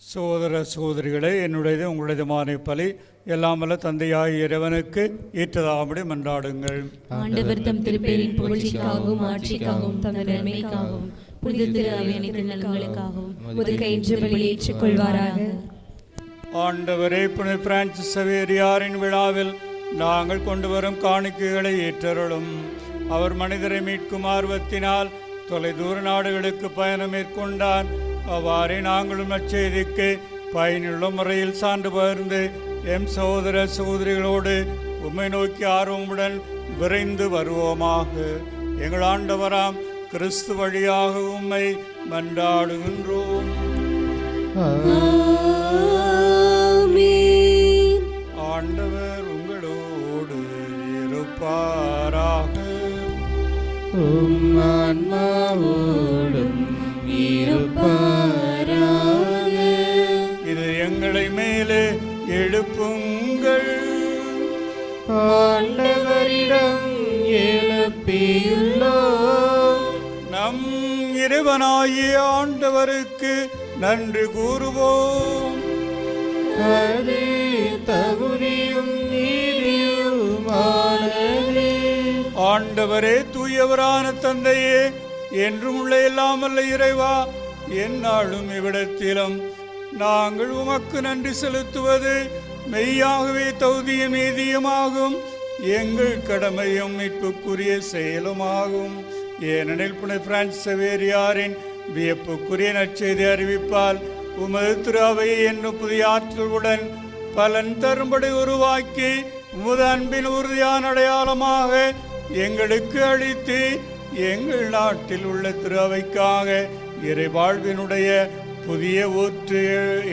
சகோதர சகோதரிகளே, என்னுடையது உங்களுடையதுமான பலி எல்லாம் வல்ல தந்தையாகிய இறைவனுக்கு ஏற்றதாகும்படி மன்றாடுங்கள். ஆண்டவர் தம் திருப்பேரின் புகழ்ச்சிக்காகவும் ஆட்சிக்காகவும் தமது நன்மைக்காகவும் புனித திரு அவையின் திருநலன்களுக்காகவும் உமது கையின்ற பலியை ஏற்றுக்கொள்வாராக. ஆண்டவரே, புனித பிரான்சிஸ் சவேரியாரின் விழாவில் நாங்கள் கொண்டு வரும் காணிக்கைகளை ஏற்றருளும். அவர் மனிதரை மீட்கும் ஆர்வத்தினால் தொலைதூர நாடுகளுக்கு பயணம் மேற்கொண்டார். அவ்வாறே நாங்களும் நற்செய்திக்கு பயனுள்ள முறையில் சான்று பகிர்ந்து எம் சகோதர சகோதரிகளோடு உம்மை நோக்கி ஆர்வமுடன் விரைந்து வருவோமாக. எங்கள் ஆண்டவராம் கிறிஸ்து வழியாக உம்மை மன்றாடுகின்றோம். ஆண்டவர் உங்களோடு இருப்பாராக. உம் ஆன்மாவோடும் இருப்பாராக. இது எங்களை மேலே எழுப்புங்கள். ஆண்டவரிடம் எழுப்பியுள்ளோம். நம் இறைவனாகிய ஆண்டவருக்கு நன்றி கூறுவோம். அது தகுதியும் நீதியுமானதே. ஆண்டவரே, தூயவரான தந்தையே, என்றும் உள்ள எல்லாமல்ல இறைவா, எந்நாளும் இவ்விடத்திலும் நாங்கள் உமக்கு நன்றி செலுத்துவது மெய்யாகவே தகுதியும் நீதியுமாகும். எங்கள் கடமையும் மீட்புக்குரிய செயலுமாகும். ஏனெனில் புனித பிரான்சிஸ் சவேரியாரின் வியப்புக்குரிய நற்செய்தி அறிவிப்பால் உமது திரு அவையை என்னும் புதிய ஆற்றலுடன் பலன் தரும்படி உருவாக்கி உமது அன்பின் உறுதியான அடையாளமாக எங்களுக்கு அளித்து எங்கள் நாட்டில் உள்ள திரு அவைக்காக இறைவாழ்வினுடைய புதிய ஊற்று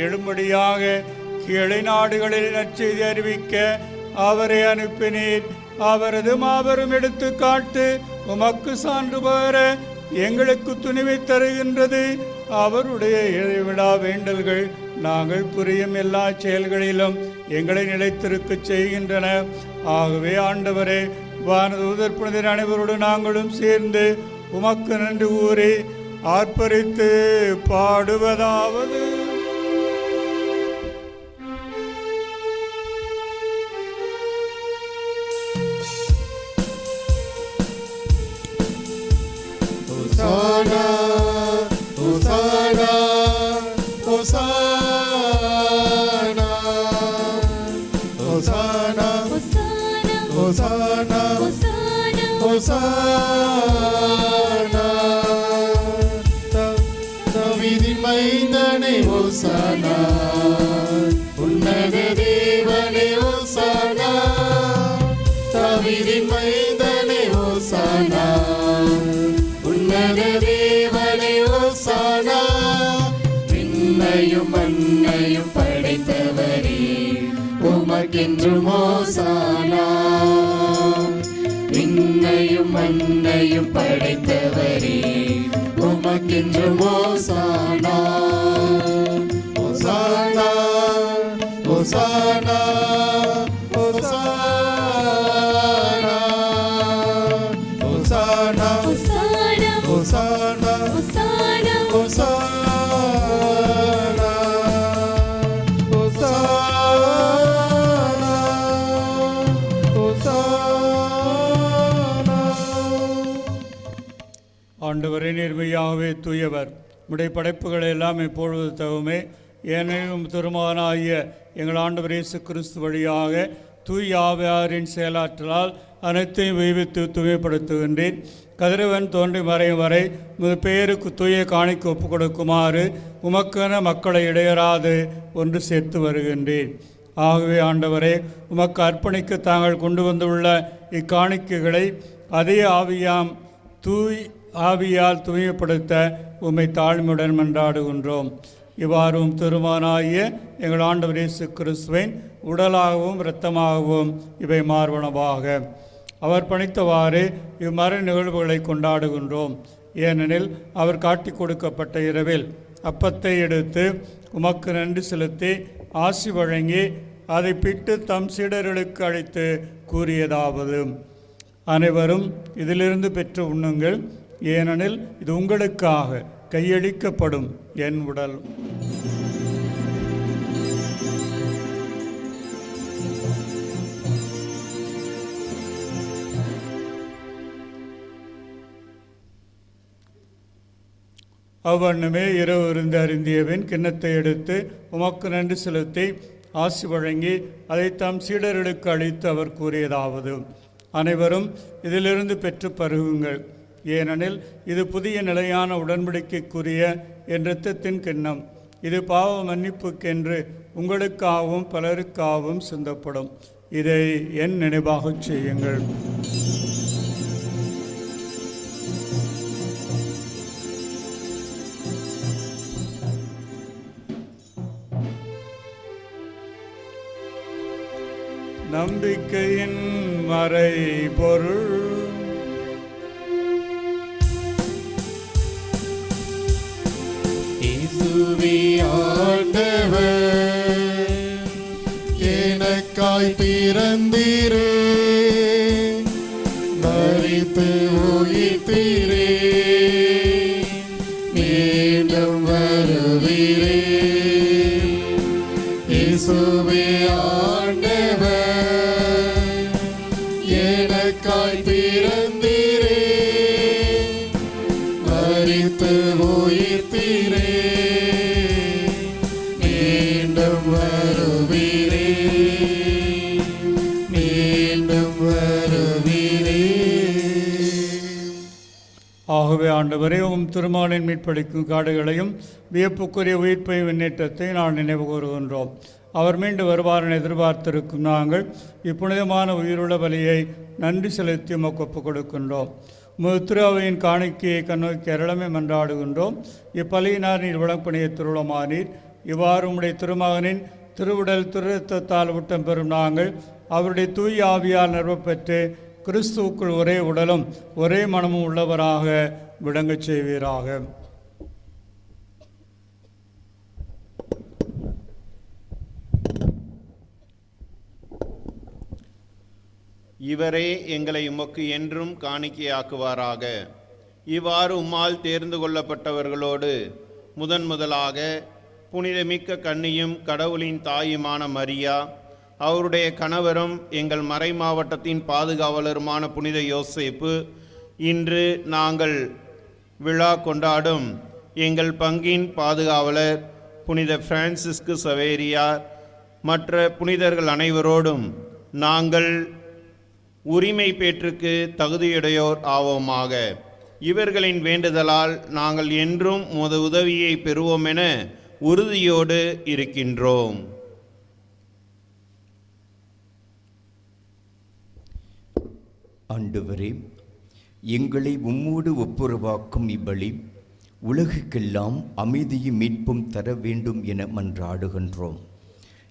எழும்படியாக கீழே நாடுகளில் நற்செய்தி அறிவிக்க அவரை அனுப்பினீர். அவரது மாபெரும் எடுத்துக்காட்டு உமக்கு சான்று பகர எங்களுக்கு துணிவை தருகின்றது. அவருடைய இறைவிடா வேண்டல்கள் நாங்கள் புரியும் எல்லா செயல்களிலும் எங்களை நிலைத்திருக்க செய்கின்றன. ஆகவே ஆண்டவரே, வானதூதர் புனிதர் அனைவரோடு நாங்களும் சேர்ந்து உமக்கு நன்றி கூறி ஆர்ப்பரித்து பாடுவதாவது: Hosanna, Hosanna, Hosanna, Hosanna, Hosanna, Hosanna, தாவீதின் மைந்தனே ஹோசானா, உன்னத தேவனே ஹோசானா, தாவீதின் மைந்தனே ஹோசானா, உன்னத தேவனே ஹோசானா, விண்ணையும் மண்ணையும் படைத்தவரே உமக்கென்றும் ஹோசானா, விண்ணையும் மண்ணையும் படைத்தவரே உமக்கென்றும் hosanna, hosanna, hosanna, hosanna, hosanna, Hosanna, Hosanna, Hosanna, Hosanna, Hosanna. ஆண்டவரே, நேர்மையாகவே தூயவர். உடைய படைப்புகளை எல்லாம் எப்பொழுது தகுமே. ஏனெனும் திருமகனாகிய எங்கள் ஆண்டவர் இயேசு கிறிஸ்து வழியாக தூய் ஆவியாரின் செயலாற்றலால் அனைத்தையும் வைவித்து தூய்மைப்படுத்துகின்றேன். கதிரவன் தோன்றி மறையும் வரை உமது பெயருக்கு தூய காணிக்கு ஒப்புக் கொடுக்குமாறு உமக்கென மக்களை இடையராது ஒன்று சேர்த்து வருகின்றேன். ஆகவே ஆண்டவரே, உமக்கு அர்ப்பணிக்க தாங்கள் கொண்டு வந்துள்ள இக்காணிக்கைகளை அதே ஆவியால் தூய்மைப்படுத்த உம்மை தாழ்மையுடன் மன்றாடுகின்றோம். இவ்வாறும் திருமகனாகிய எங்கள் ஆண்டவர் இயேசு கிறிஸ்துவின் உடலாகவும் இரத்தமாகவும் இவை மார்பனவாக அவர் பணித்தவாறு இம்மர நிகழ்வுகளை கொண்டாடுகின்றோம். ஏனெனில் அவர் காட்டி கொடுக்கப்பட்ட இரவில் அப்பத்தை எடுத்து உமக்கு நன்றி செலுத்தி ஆசி வழங்கி அதை பிட்டு தம் சீடர்களுக்கு அளித்து கூறியதாவது: அனைவரும் இதிலிருந்து பெற்று உண்ணுங்கள், ஏனெனில் இது உங்களுக்காக கையளிக்கப்படும் என் உடல். அவ்வண்ணமே இரவு இருந்து அருந்தியவன் கிண்ணத்தை எடுத்து உமக்கு நன்றி செலுத்தி ஆசி வழங்கி அதை தம் சீடர்களுக்கு அளித்து அவர் கூறியதாவது: அனைவரும் இதிலிருந்து பெற்று பருகுங்கள், ஏனெனில் இது புதிய நிலையான உடன்படிக்கைக்குரிய என் இரத்தத்தின் கிண்ணம். இது பாவ மன்னிப்புக்கென்று உங்களுக்காகவும் பலருக்காகவும் சிந்தப்படும். இதை என் நினைவாகச் செய்யுங்கள். நம்பிக்கையின் மறை பொருள். இயேசுவே ஆண்டவர், எனக்காய் பிறந்தீரே, மரித்து உயிர்த்தீரே, மீண்டும் வருவீரே. இயேசுவே ஆண்டவர், எனக்காய் பிறந்தீரே, மரித்து உயிர்த்தீரே, மீண்டும் வருவீரே, மீண்டும் வருவீரே. ஆகவே ஆண்டவரே, உம் திருமாலின் மீட்பளிக்கும் காடுகளையும் வியப்புக்குரிய உயிர்ப்பை முன்னேற்றத்தை நான் நினைவு கூறுகின்றோம். அவர் மீண்டு வருவார் என எதிர்பார்த்திருக்கும் நாங்கள் இப்புனிதமான உயிருள்ள பலியை நன்றி செலுத்தி உமக்கு ஒப்புக் கொடுக்கின்றோம். திருஅவையின் காணிக்கையை கண்ணோக்கி அருளமை மன்றாடுகின்றோம். இப்பலியினார் நீர் விளப்பணிய திருளமானீர். இவ்வாறு உம்முடைய திருமகனின் திருவுடல் திருத்தத்தால் ஊட்டம் பெறும் நாங்கள் அவருடைய தூய் ஆவியால் நிறுவப்பெற்று கிறிஸ்துவுக்குள் ஒரே உடலும் ஒரே மனமும் உள்ளவராக விளங்கச் செய்வீராக. இவரே எங்களை உமக்கு என்றும் காணிக்கையாக்குவாராக. இவ்வாறு உம்மால் தேர்ந்து கொள்ளப்பட்டவர்களோடு முதலாக புனிதமிக்க கன்னியும் கடவுளின் தாயுமான மரியா, அவருடைய கணவரும் எங்கள் மறை மாவட்டத்தின் பாதுகாவலருமான புனித யோசேப்பு, இன்று நாங்கள் விழா கொண்டாடும் எங்கள் பங்கின் பாதுகாவலர் புனித பிரான்சிஸ்கு சவேரியார், மற்ற புனிதர்கள் அனைவரோடும் நாங்கள் உரிமை பேற்றுக்கு தகுதியுடையோர் ஆவோமாக. இவர்களின் வேண்டுதலால் நாங்கள் என்றும் உமது உதவியை பெறுவோம் என உறுதியோடு இருக்கின்றோம். ஆண்டவரே, எங்களை உம்மோடு ஒப்புரவாக்கும் இப்பலி உலகுக்கெல்லாம் அமைதியும் மீட்பும் தர வேண்டும் என மன்றாடுகின்றோம்.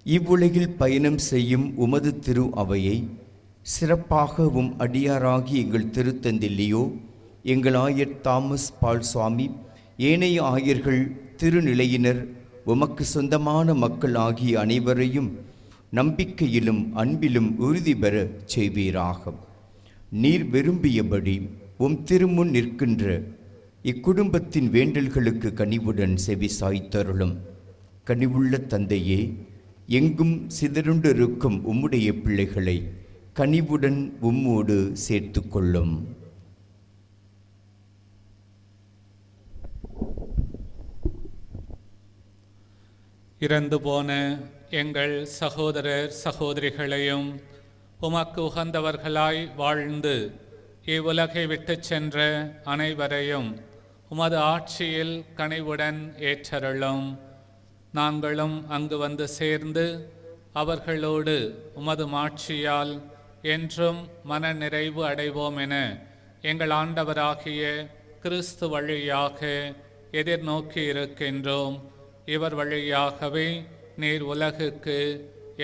இவ்வுலகில் பயணம் செய்யும் உமது திரு அவையை சிறப்பாகவும் அடியாராகி எங்கள் திருத்தந்தை லியோ, எங்கள் ஆயர் தாமஸ் பால் சுவாமி, ஏனைய ஆயர்கள், திருநிலையினர், உமக்கு சொந்தமான மக்கள் ஆகிய அனைவரையும் நம்பிக்கையிலும் அன்பிலும் உறுதி பெற செய்வீராக. நீர் விரும்பியபடி உம் திருமுன் நிற்கின்ற இக்குடும்பத்தின் வேண்டல்களுக்கு கனிவுடன் செவி சாய்த்தருளும். கனிவுள்ள தந்தையே, எங்கும் சிதறுண்டிருக்கும் உம்முடைய பிள்ளைகளை கனிவுடன் உம்மோடு சேர்த்து கொள்ளும். இறந்து போன எங்கள் சகோதரர் சகோதரிகளையும் உமக்கு உகந்தவர்களாய் வாழ்ந்து இவ்வுலகை விட்டு சென்ற அனைவரையும் உமது ஆட்சியில் கனிவுடன் ஏற்றருளும். நாங்களும் அங்கு வந்து சேர்ந்து அவர்களோடு உமது மாட்சியால் என்றும் மன நிறைவு அடைவோம் என எங்கள் ஆண்டவராகிய கிறிஸ்து வழியாக எதிர்நோக்கி இருக்கின்றோம். இவர் வழியாகவே நீர் உலகுக்கு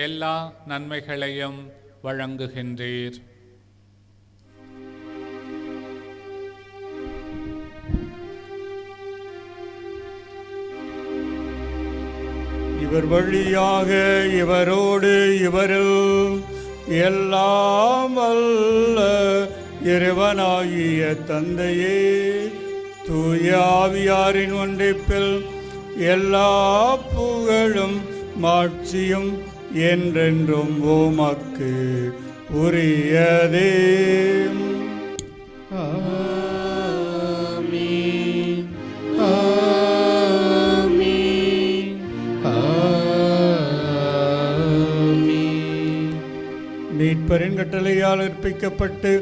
எல்லா நன்மைகளையும் வழங்குகின்றீர். இவர் வழியாக இவரோடு இவரில் எல்லாம் வல்ல இறைவனாகிய தந்தையே, தூய ஆவியாரின் ஒன்றிப்பில் எல்லா புகழும் மாட்சியும் என்றென்றும் உமக்கு உரியதே. ஆமென், ஆமென், ஆமென். மீட்பரின் கட்டளையால் அர்ப்பிக்கப்பட்டு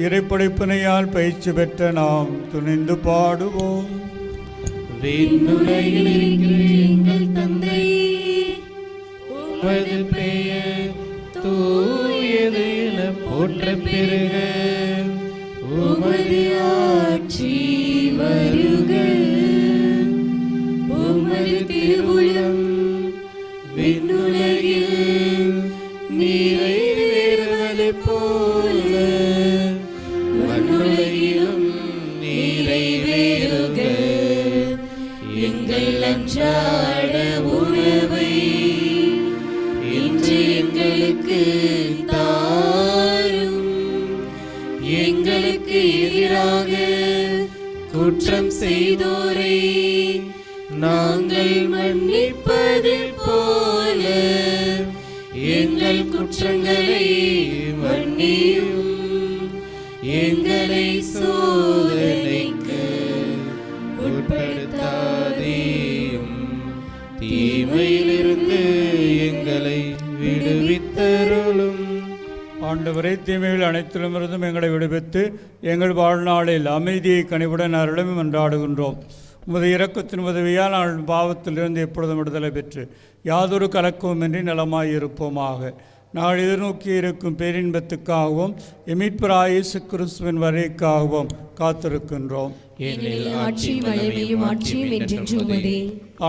இறைப்படைப்பினையால் பயிற்சி பெற்ற நாம் துணிந்து பாடுவோம். விண்ணுலகில் இருக்கிற எங்கள் தந்தையே, உமது பெயர் தூயது என போற்றப் பெறுக. உமது ஆட்சி வருக. உமது திருவுளம் விண்ணுலகில் நிறைவேறுவது போல மண்ணுலகிலும் நிறைவேறுக. எங்கள் எங்கள் அன்றாட உணவை இன்று எங்களுக்கு தாரும். எங்களுக்கு எதிராக குற்றம் செய்தோரை நாங்கள் மன்னிப்பது போல எங்கள் குற்றங்களை மன்னியும். எங்களை சோதனைக்கு உட்படுத்தாதேயும், தீமையிலிருந்து எங்களை விடுவித்தருளும். ஆண்டவரை தீமைகள் அனைத்திலுமிருந்தும் எங்களை விடுவித்து எங்கள் வாழ்நாளில் அமைதியை கனிவுடன் அருளும் என்றாடுகின்றோம். உமது இரக்கத்தின் உதவியால் நாங்கள் பாவத்திலிருந்து எப்பொழுதும் விடுதலை பெற்று யாதொரு கலக்கவுமின்றி நலமாயிருப்போமாக. நாங்கள் எதிர்நோக்கி இருக்கும் பேரின்பத்துக்காகவும் எமீட்பராய் இயேசு கிறிஸ்துவின் வருகைக்காகவும் காத்திருக்கின்றோம்.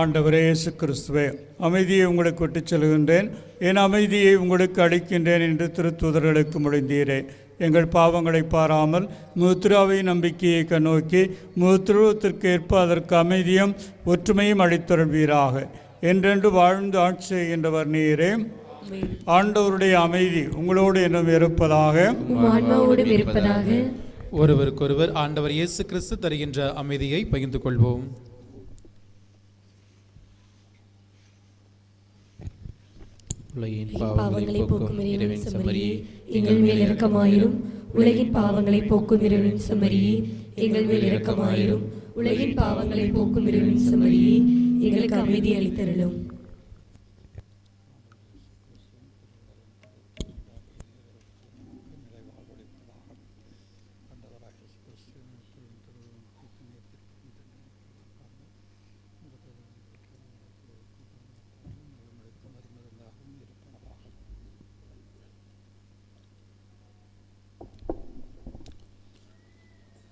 ஆண்டவரே இயேசு கிறிஸ்துவே, அமைதியை உங்களுக்கு விட்டுச் செல்கின்றேன், என் அமைதியை உங்களுக்கு அளிக்கின்றேன் என்று திருத்தூதர்களுக்கு மொழிந்தீரே. எங்கள் பாவங்களை பாராமல் முத்திராவை நம்பிக்கையை கண்ணோக்கி முத்திருவத்திற்கு ஏற்ப அதற்கு அமைதியும் ஒற்றுமையும் அளித்தருள்வீராக. என்றென்று வாழ்ந்து ஆட்சி செய்கின்றவர் நீரே. ஆண்டவருடைய அமைதி உங்களோடு என்னும் இருப்பதாக. ஒருவருக்கொருவர் ஆண்டவர் இயேசு கிறிஸ்து தருகின்ற அமைதியை பகிர்ந்து கொள்வோம். உலகின் பாவங்களை போக்கும் இறைவனின் செம்மறியே, எங்கள் மேல் இரக்கமாயிரும். உலகின் பாவங்களை போக்கும் இறைவனின் செம்மறியே, எங்கள் மேல் இரக்கமாயிரும். உலகின் பாவங்களை போக்கும் இறைவனின் செம்மறியே, எங்களுக்கு அமைதி அளித்தருளும்.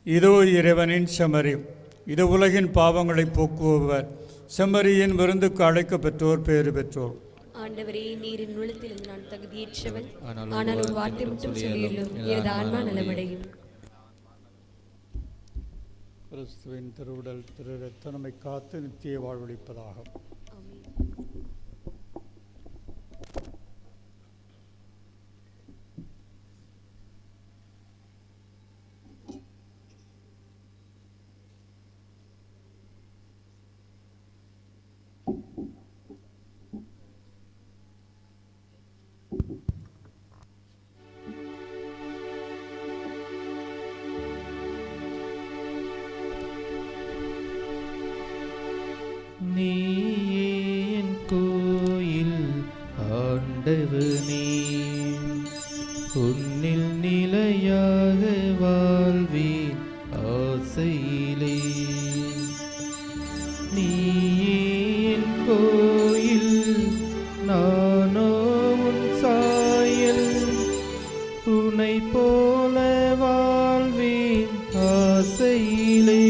இதோ இறைவனின் செம்மறி, இது உலகின் பாவங்களை போக்குபவர். செம்மறியின் விருந்துக்கு அழைக்க பெற்றோர் பேறு பெற்றோர். ஆண்டவரே, நீரின் உள்ளத்தில் நான் தகுதியற்றவள், ஆனால் ஒரு வார்த்தை மட்டும் சொல்லியுள்ளோம், எனது ஆன்மா நலமடையும். கிறிஸ்துவின் திருவுடல் திரு இரத்தம் நம்மை காத்து நித்திய வாழ்வளிப்பதாக. நீயே என் கோயில் ஆண்டவனே, உன்னில் நிலையாக வாழ்வேன் ஆசையிலே. நீயே என் கோயில், நானோ உன் சாயல், உன்னை போல வாழ்வேன் ஆசையிலே.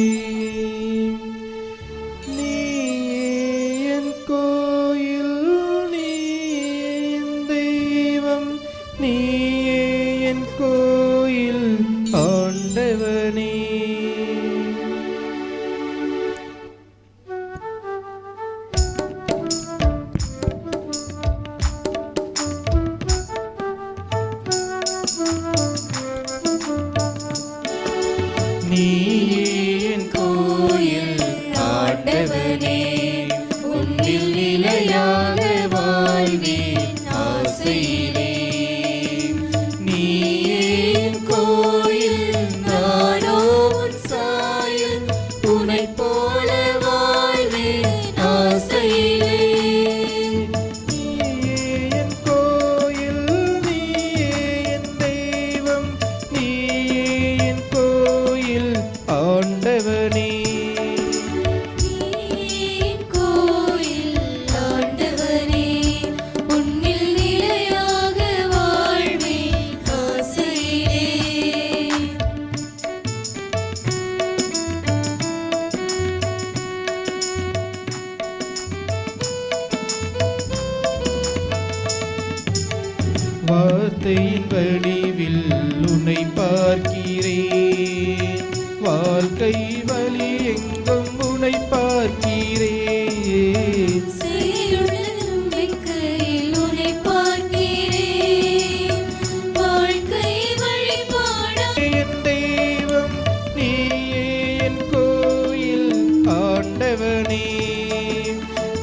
வார்த்தையின் வடிவில் உன்னை பார்க்கிறேன், வாழ்க்கை வழி எங்கும் உன்னை பார்க்கிறேன்.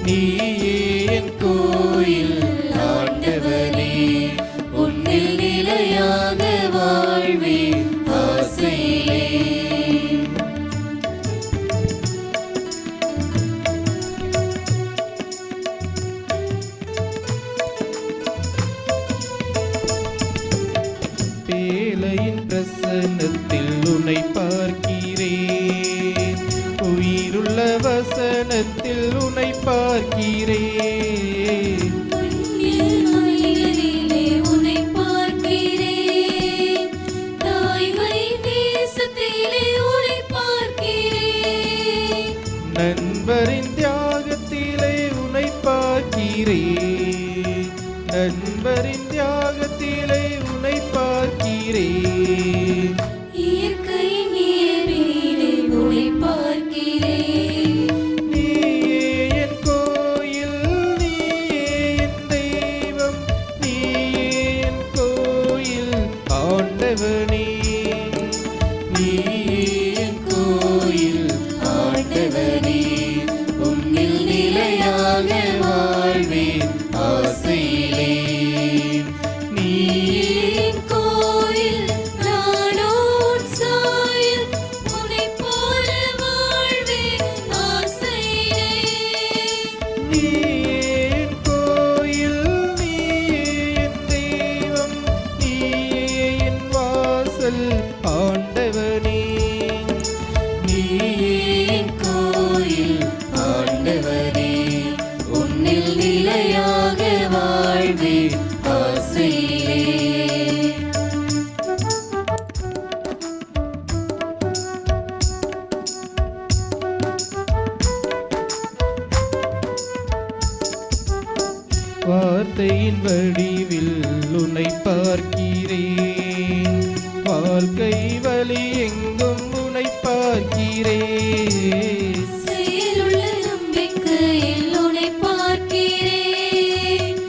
நீயே என் கோயில் ஆண்டவனே, உன்னில் நிலையாக வாழ்வேன் ஆசையிலே. பேலையின் பிரசன்னத்தில் உன்னை பார்க்கிறேன், உயிருள்ள வசனத்தில் உன்னை பார்க்கிறேன். உன்னை பார்க்கிறேன், தாய்மை தேசத்திலே உன்னை பார்க்கிறேன். நண்பரின் தியாகத்திலே உன்னை பார்க்கிறேன், நண்பரின் தியாகத்திலே உன்னை பார்க்கிறேன். இயற்கையின் இயல்பிலே உன்னை பார்க்கிறேன். நீயே என் கோயில், நீயே என் தெய்வம், நீயே என் கோயில் ஆண்டவனே. நீயே என் கோயில் ஆண்டவனே, உன்னில் நிலையாக வாழ்வேன் ஆசையிலே. நீயே என் கோயில், நானோ உன் சாயல், உன்னைப் போல வாழ்வேன் ஆசையிலே. நீயே என் கோயில், நீயே என் தெய்வம், நீயே என் வாசல் ஆண்டவனே. நீயே என் கோயில் ஆண்டவனே, உன்னில் நிலையாக வாழ்வேன் ஆசையிலே. வார்த்தையின் வடிவில் உன்னை பார்க்கிறேன், வாழ்க்கை வழி எங்கும் உன்னை பார்க்கிறேன். செயலுள்ள நம்பிக்கையில் உன்னை பார்க்கிறேன்,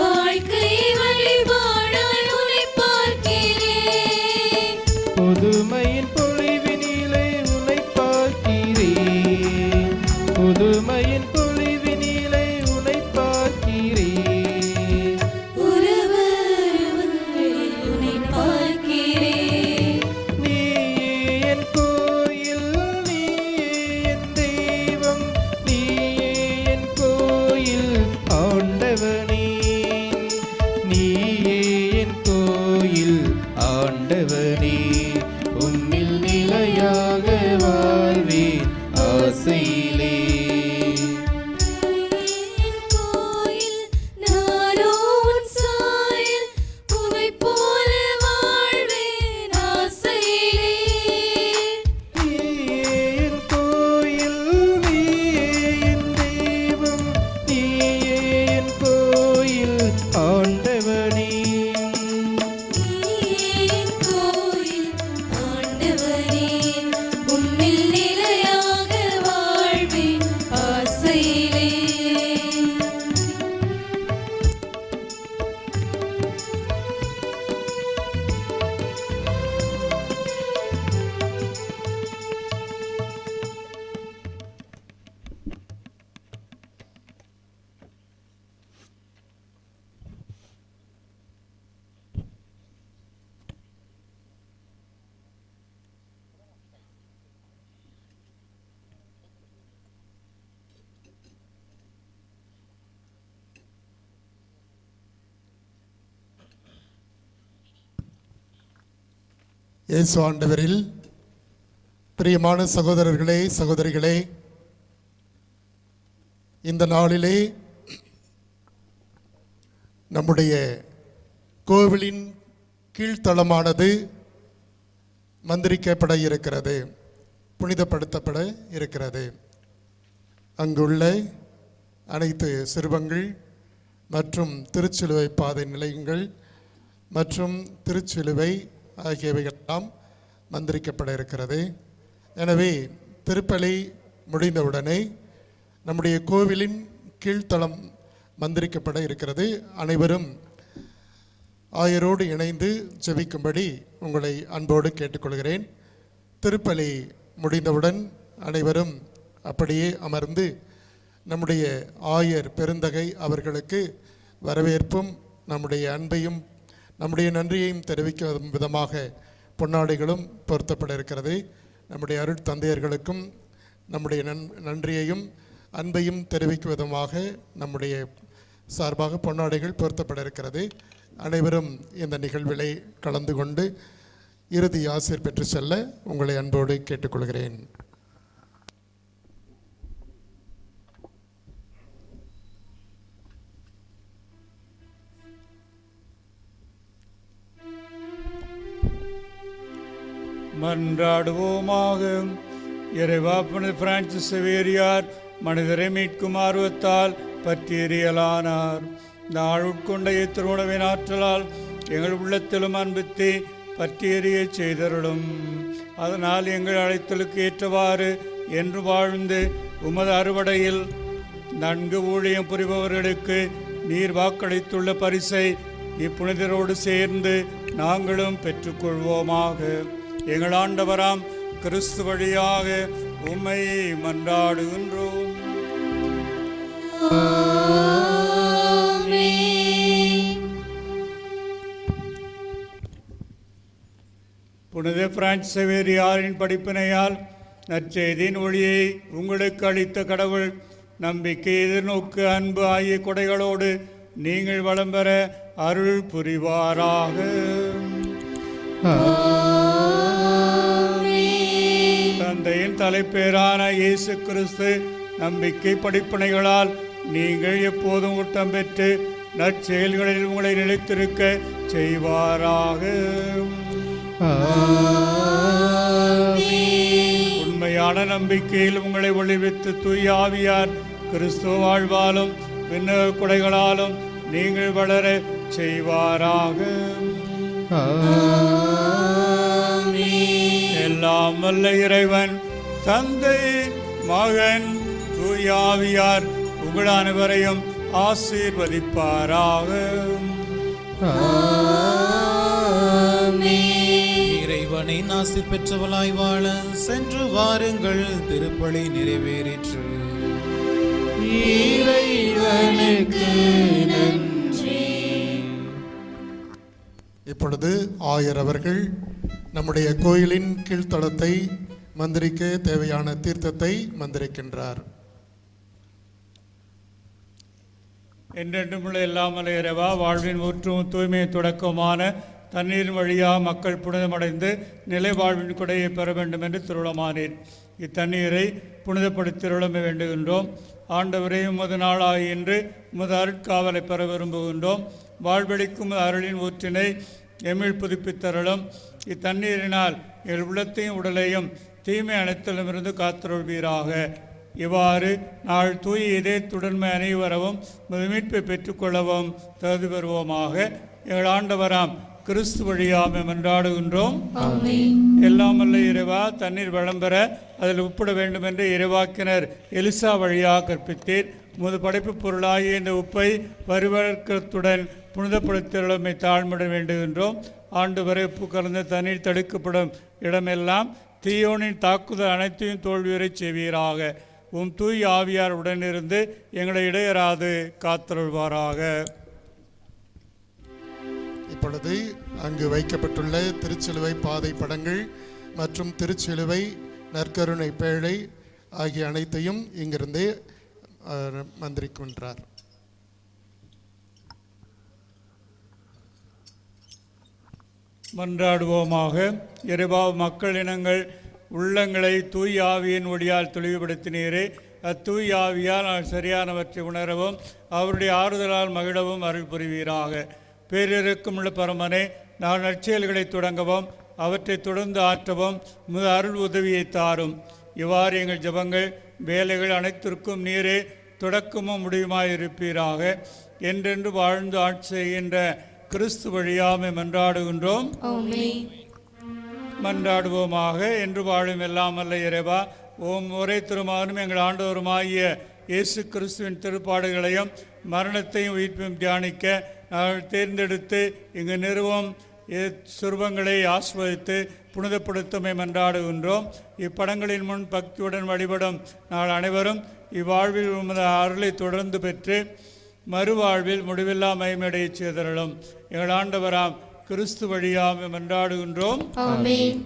வாழ்க்கை வழிபாடாய் உன்னை பார்க்கிறேன். புதுமையின் பொழிவினிலே உன்னை பார்க்கிறேன், புதுமையின் பொழிவினிலே உன்னை பார்க்கிறேன். உறவுகளில் உன்னை பார்க்கிறேன். நீயே என் கோயில், நீயே என் தெய்வம், நீயே என் கோயில் ஆண்டவனே. நீயே என் கோயில் ஆண்டவனே, உன்னில் நிலையாக வாழ்வேன் ஆசையிலே. என் கோயில், நானோ உன் சாயல், உன்னைப் போல வாழ்வேன் ஆசையிலே. நீயே என் கோயில், நீயே என் தெய்வம், நீயே என் கோயில் ஆண்டவனே. என் கோயில், ஆண்டவரே, உம்மில் நிலையாக வாழ்வேன் ஆசையிலே. இயேசு ஆண்டவரில் பிரியமான சகோதரர்களே, சகோதரிகளே, இந்த நாளிலே நம்முடைய கோவிலின் கீழ்த்தளமானது மந்திரிக்கப்பட இருக்கிறது, புனிதப்படுத்தப்பட இருக்கிறது. அங்குள்ள அனைத்து சிறுவங்கள் மற்றும் திருச்சிலுவை பாதை நிலையங்கள் மற்றும் திருச்சிலுவை ஆகியவைகளெல்லாம் மந்திரிக்கப்பட இருக்கிறது. எனவே திருப்பலி முடிந்தவுடனே நம்முடைய கோவிலின் கீழ்த்தளம் மந்திரிக்கப்பட இருக்கிறது. அனைவரும் ஆயரோடு இணைந்து ஜெபிக்கும்படி உங்களை அன்போடு கேட்டுக்கொள்கிறேன். திருப்பலி முடிந்தவுடன் அனைவரும் அப்படியே அமர்ந்து நம்முடைய ஆயர் பெருந்தகை அவர்களுக்கு வரவேற்பும் நம்முடைய அன்பையும் நம்முடைய நன்றியையும் தெரிவிக்கும் விதமாக பொன்னாடைகளும் பொருத்தப்பட இருக்கிறது. நம்முடைய அருட்தந்தையர்களுக்கும் நம்முடைய நன்றியையும் அன்பையும் தெரிவிக்கும் விதமாக நம்முடைய சார்பாக பொன்னாடைகள் பொருத்தப்பட இருக்கிறது. அனைவரும் இந்த நிகழ்விலை கலந்து கொண்டு இறுதி ஆசீர் பெற்று செல்ல உங்களை அன்போடு கேட்டுக்கொள்கிறேன். மன்றாடுவோமாக. இறைவா, புனித பிரான்சிஸ் சேவியர் மனிதரை மீட்கும் ஆர்வத்தால் பற்றியறியலானார். நாள் உட்கொண்ட திருவுணவின் ஆற்றலால் எங்கள் உள்ளத்திலும் அன்புத்தை பற்றியறிய செய்தருளும். அதனால் எங்கள் அழைத்தலுக்கு ஏற்றவாறு என்று வாழ்ந்து உமது அறுவடையில் நன்கு ஊழியம் புரிபவர்களுக்கு நீர் வாக்களித்துள்ள பரிசை இப்புனிதரோடு சேர்ந்து நாங்களும் பெற்றுக்கொள்வோமாக. எங்கள் ஆண்டவராம் கிறிஸ்து வழியாக உம்மை மன்றாடுகின்றோம். புனித பிரான்சிஸ் சேவியரின் படிப்பினையால் நற்செய்தியின் ஒளியை உங்களுக்கு அளித்த கடவுள் நம்பிக்கை, எதிர்நோக்கு, அன்பு ஆகிய கொடைகளோடு நீங்கள் வளம் பெற அருள் புரிவாராக. தந்தையின் தலைப்பேரான இயேசு கிறிஸ்து நம்பிக்கை படிப்பினைகளால் நீங்கள் எப்போதும் ஊட்டம் பெற்று நற்செயல்களில் உங்களை நிலைத்திருக்க செய்வாராக. உண்மையான நம்பிக்கையில் உங்களை ஒளிவித்து தூய ஆவியார் கிறிஸ்துவ வாழ்வாலும் விண்ணக கொடைகளாலும் நீங்கள் வளர செய்வாராக. எல்லாம் வல்ல இறைவன் தந்தை, மகன், தூய ஆவியார் உங்கள் அனைவரையும் ஆசீர்வதிப்பாராக. இறைவனை நாசி பெற்றவளாய் வாழ சென்று வாருங்கள், திருப்பலி நிறைவேறிற்று. இறைவனுக்கு நன்றி. இப்பொழுது ஆயர் அவர்கள் நம்முடைய கோயிலின் கீழ்த்தளத்தை மந்திரிக்க தேவையான தீர்த்தத்தை மந்திரிக்கின்றார். என்றென்றுமுள்ள எல்லாமல்ல இறைவா, வாழ்வின் ஊற்றும் தூய்மை தொடக்கமான தண்ணீர் வழியாக மக்கள் புனிதமடைந்து நிலை வாழ்வின் கொடையை பெற வேண்டும் என்று திருவுளமானீர். இத்தண்ணீரை புனிதப்படுத்திருளம வேண்டுகின்றோம். ஆண்டவரே, உமது நாளாகி இன்று உமது அருட்காவலை பெற விரும்புகின்றோம். வாழ்வெளிக்கும் அருளின் ஊற்றினை எமிழ் புதுப்பித்தருளும். இத்தண்ணீரினால் எங்கள் உள்ளத்தையும் உடலையும் தீமை அனைத்திலுமிருந்து காத்தருள்வீராக. இவ்வாறு நாள் தூய இதயத்துடன்மை அனைவரவும் மீட்பை பெற்றுக்கொள்ளவும் தகுதி பெறுவோமாக. எங்கள் ஆண்டவராம் கிறிஸ்து வழியாமை மன்றாடுகின்றோம். எல்லாம் வல்ல இறைவா, தண்ணீர் வளம் பெற அதில் உப்பிட வேண்டும் என்று இறைவாக்கினர் எலிசா வழியாக கற்பித்தீர். உமது படைப்பு பொருளாகிய இந்த உப்பை வரிவழக்கத்துடன் புனிதப்படுத்தியுள்ளமை தாழ்மிட வேண்டுகின்றோம். ஆண்டு வரை உப்பு கலந்த தண்ணீர் தடுக்கப்படும் இடமெல்லாம் தீயோனின் தாக்குதல் அனைத்தையும் தோல்வியுறை செய்வீராக. உம் தூய் ஆவியார் உடனிருந்து எங்களை இடையராது காத்தருள்வாராக. இப்பொழுது அங்கு வைக்கப்பட்டுள்ள திருச்சிலுவை பாதை படங்கள் மற்றும் திருச்சிலுவை நற்கருணை பேழை ஆகிய அனைத்தையும் இங்கிருந்தே மந்திரிக்கின்றார். மன்றாடுவோமாக. இறைவா, மக்கள் இனங்கள் உள்ளங்களை தூய் ஆவியின் ஒளியால் தெளிவுபடுத்தினீரே. அத்தூய் ஆவியால் சரியானவற்றை உணரவும் அவருடைய ஆறுதலால் மகிழவும் அருள் புரிவீராக. பேரிறக்கமுள்ள பரமனே, நான் நற்செயல்களை தொடங்கவும் அவற்றை தொடர்ந்து ஆற்றவும் முத அருள் உதவியை தாரும். இவ்வாறு எங்கள் ஜபங்கள் வேலைகள் அனைத்திற்கும் நீரே தொடக்கமும் முடியுமாயிருப்பீராக. என்றென்று வாழ்ந்து ஆட்சி செய்கின்ற கிறிஸ்து வழியாமை மன்றாடுகின்றோம். மன்றாடுவோமாக. என்று வாழும் எல்லாம் அல்ல இறைவா, ஓம் ஒரே திருமாலும் எங்கள் ஆண்டவருமாகிய இயேசு கிறிஸ்துவின் திருப்பாடுகளையும் மரணத்தையும் உயிர்ப்பையும் தியானிக்க நாங்கள் தேர்ந்தெடுத்து இங்கு நிறுவும் சுரூபங்களை ஆஸ்வதித்து புனிதப்படுத்தமை மன்றாடுகின்றோம். இப்படங்களின் முன் பக்தியுடன் வழிபடும் நாள் அனைவரும் இவ்வாழ்வில் உமது அருளை தொடர்ந்து பெற்று மறுவாழ்வில் முடிவில்லா மகிமையடையச் செய்தருளும். எங்கள் ஆண்டவராம் கிறிஸ்து வழியாம் மன்றாடுகின்றோம். ஆமென்.